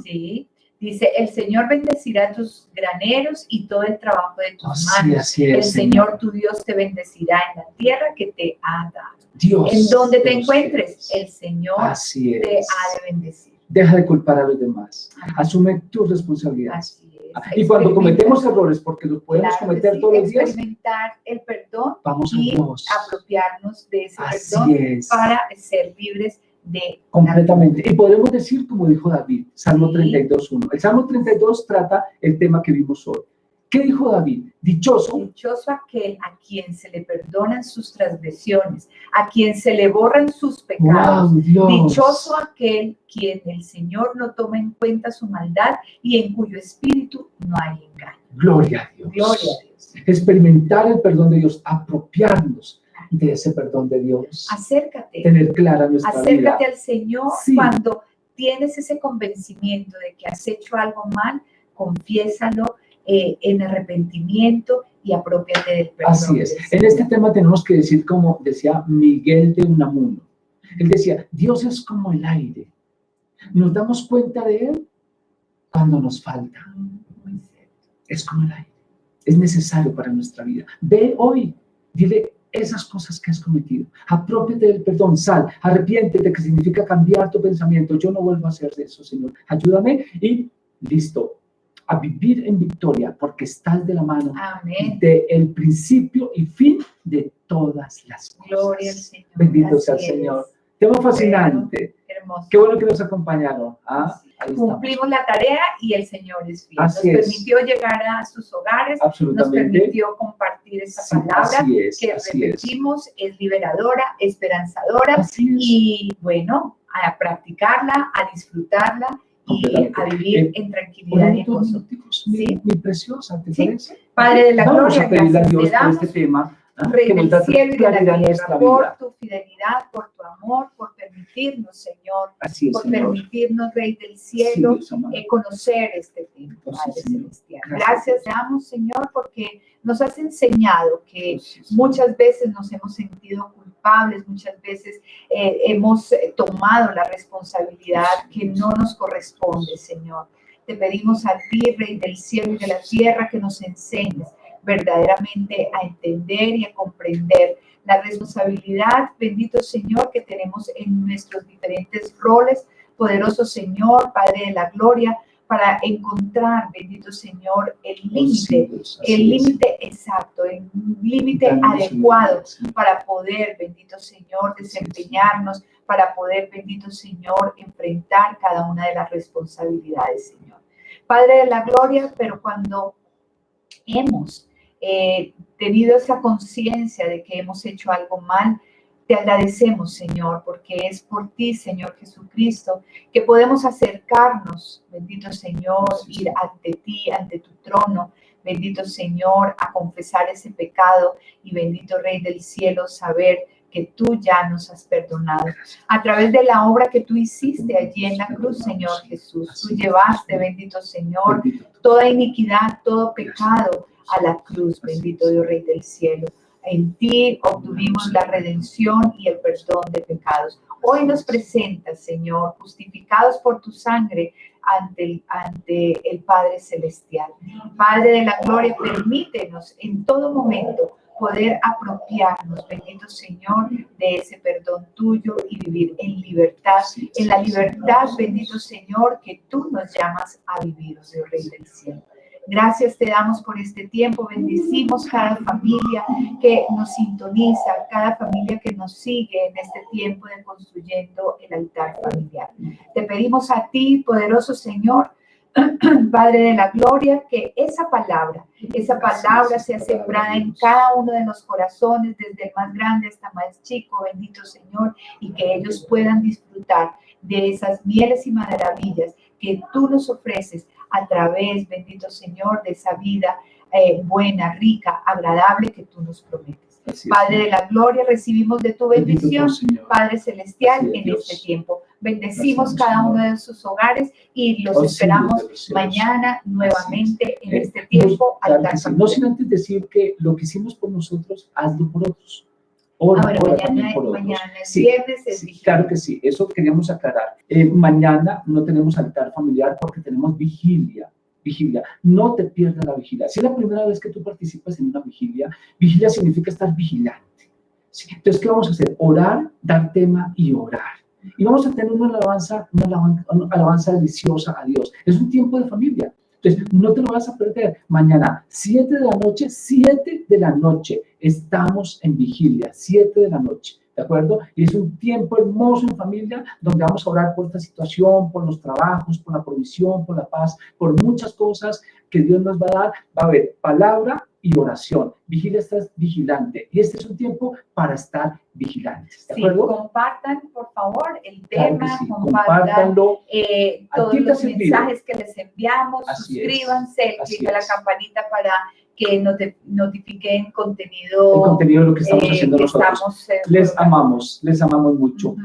Sí, dice, el Señor bendecirá tus graneros y todo el trabajo de tus manos. Así es, el Señor tu Dios te bendecirá en la tierra que te ha dado. Dios, en donde te de los encuentres, cielos. el Señor Así es. te ha de bendecir. Deja de culpar a los demás. Amén. Asume tus responsabilidades. Así es. Y cuando Experimenta- cometemos errores, porque los podemos Claro que cometer sí, todos los días, experimentar el perdón vamos a y Dios. apropiarnos de ese Así perdón es. para ser libres de Completamente. Y podemos decir, como dijo David, Salmo Sí. 32:1. El Salmo 32 trata el tema que vimos hoy. ¿Qué dijo David? Dichoso. Dichoso aquel a quien se le perdonan sus transgresiones, a quien se le borran sus pecados. Wow, Dios. Dichoso aquel quien el Señor no toma en cuenta su maldad y en cuyo espíritu no hay engaño. Gloria a Dios. Gloria a Dios. Experimentar el perdón de Dios, apropiarnos de ese perdón de Dios. Acércate. Tener clara nuestra Acércate vida. al Señor Sí. cuando tienes ese convencimiento de que has hecho algo mal, confiésalo en arrepentimiento y apropiate del perdón. Así es. del En Señor. este tema tenemos que decir, como decía Miguel de Unamuno, él decía, Dios es como el aire. Nos damos cuenta de él cuando nos falta. Muy cierto. Es como el aire. Es necesario para nuestra vida. Ve hoy, dile esas cosas que has cometido. Apropiate del perdón, sal, arrepiéntete, que significa cambiar tu pensamiento. Yo no vuelvo a hacer eso, Señor. Ayúdame y listo. A vivir en victoria, porque estás de la mano Amén. del principio y fin de todas las cosas. Gloria al Señor. Bendito sea el Así es. Señor. Tema fascinante. Hermoso. Qué bueno que nos acompañaron. ¿Ah? Ahí estamos. Cumplimos la tarea y el Señor es fiel. Así nos es. permitió llegar a sus hogares, nos Absolutamente. permitió compartir esa Sí, palabra así es, que así es. repetimos, es liberadora, esperanzadora Así es. y bueno, a practicarla, a disfrutarla y Completamente. a vivir en tranquilidad y en Oremos gozo. minuticos, mi preciosa, ¿te Sí. parece? Padre de la Vamos gloria, a pedirle a gracias Dios te por damos, este tema, Rey que nos del da cielo y de la claridad en tierra, nuestra por vida. tu fidelidad, por tu amor, por permitirnos, Señor, Así es, por Señor. permitirnos, Rey del Sí, cielo, Dios amado. conocer este tiempo, Oh, sí, Padre Señor. Celestial. Gracias. Gracias te damos, Señor, porque nos has enseñado que Sí, sí. muchas veces nos hemos sentido culpables, muchas veces hemos tomado la responsabilidad que no nos corresponde, Señor. Te pedimos a ti, Rey del cielo y de la tierra, que nos enseñes verdaderamente a entender y a comprender la responsabilidad, bendito Señor, que tenemos en nuestros diferentes roles. Poderoso Señor, Padre de la gloria, para encontrar, bendito Señor, el límite, el límite exacto, el límite adecuado para poder, bendito Señor, desempeñarnos, para poder, bendito Señor, enfrentar cada una de las responsabilidades, Señor. Padre de la gloria, pero cuando hemos tenido esa conciencia de que hemos hecho algo mal, te agradecemos, Señor, porque es por ti, Señor Jesucristo, que podemos acercarnos, bendito Señor, ir ante ti, ante tu trono, bendito Señor, a confesar ese pecado y bendito Rey del cielo, saber que tú ya nos has perdonado. A través de la obra que tú hiciste allí en la cruz, Señor Jesús, tú llevaste, bendito Señor, toda iniquidad, todo pecado a la cruz, bendito Dios Rey del cielo. En ti obtuvimos la redención y el perdón de pecados. Hoy nos presentas, Señor, justificados por tu sangre ante el Padre Celestial. Padre de la gloria, permítenos en todo momento poder apropiarnos, bendito Señor, de ese perdón tuyo y vivir en libertad, en la libertad, bendito Señor, que tú nos llamas a vivir, oh Dios Rey del cielo. Gracias te damos por este tiempo, bendecimos cada familia que nos sintoniza, cada familia que nos sigue en este tiempo de construyendo el altar familiar. Te pedimos a ti, poderoso Señor, Padre de la gloria, que esa palabra sea sembrada en cada uno de los corazones, desde el más grande hasta más chico, bendito Señor, y que ellos puedan disfrutar de esas mieles y maravillas que tú nos ofreces a través, bendito Señor, de esa vida buena, rica, agradable que tú nos prometes. Padre de la gloria, recibimos de tu bendición, Padre celestial, en este tiempo. Bendecimos cada uno de sus hogares y los esperamos mañana nuevamente en este tiempo. No sin antes decir que lo que hicimos por nosotros, hazlo por otros. Mañana es viernes. Sí, claro que sí, eso queríamos aclarar. Mañana no tenemos altar familiar porque tenemos vigilia. No te pierdas la vigilia. Si es la primera vez que tú participas en una vigilia, vigilia significa estar vigilante. ¿Sí? Entonces, ¿qué vamos a hacer? Orar, dar tema y orar. Y vamos a tener una alabanza deliciosa a Dios. Es un tiempo de familia. Entonces, no te lo vas a perder. Mañana, 7 de la noche, estamos en vigilia, 7 de la noche. ¿De acuerdo? Y es un tiempo hermoso en familia donde vamos a orar por esta situación, por los trabajos, por la provisión, por la paz, por muchas cosas que Dios nos va a dar. Va a haber palabra y oración. Vigilia, estás vigilante. Y este es un tiempo para estar vigilantes. ¿De acuerdo? Sí, compartan, por favor, el Claro tema, sí, compartan todos los servido. mensajes que les enviamos, suscríbanse, cliquen la campanita para que notifiquen el contenido de lo que estamos haciendo nosotros. Les amamos mucho.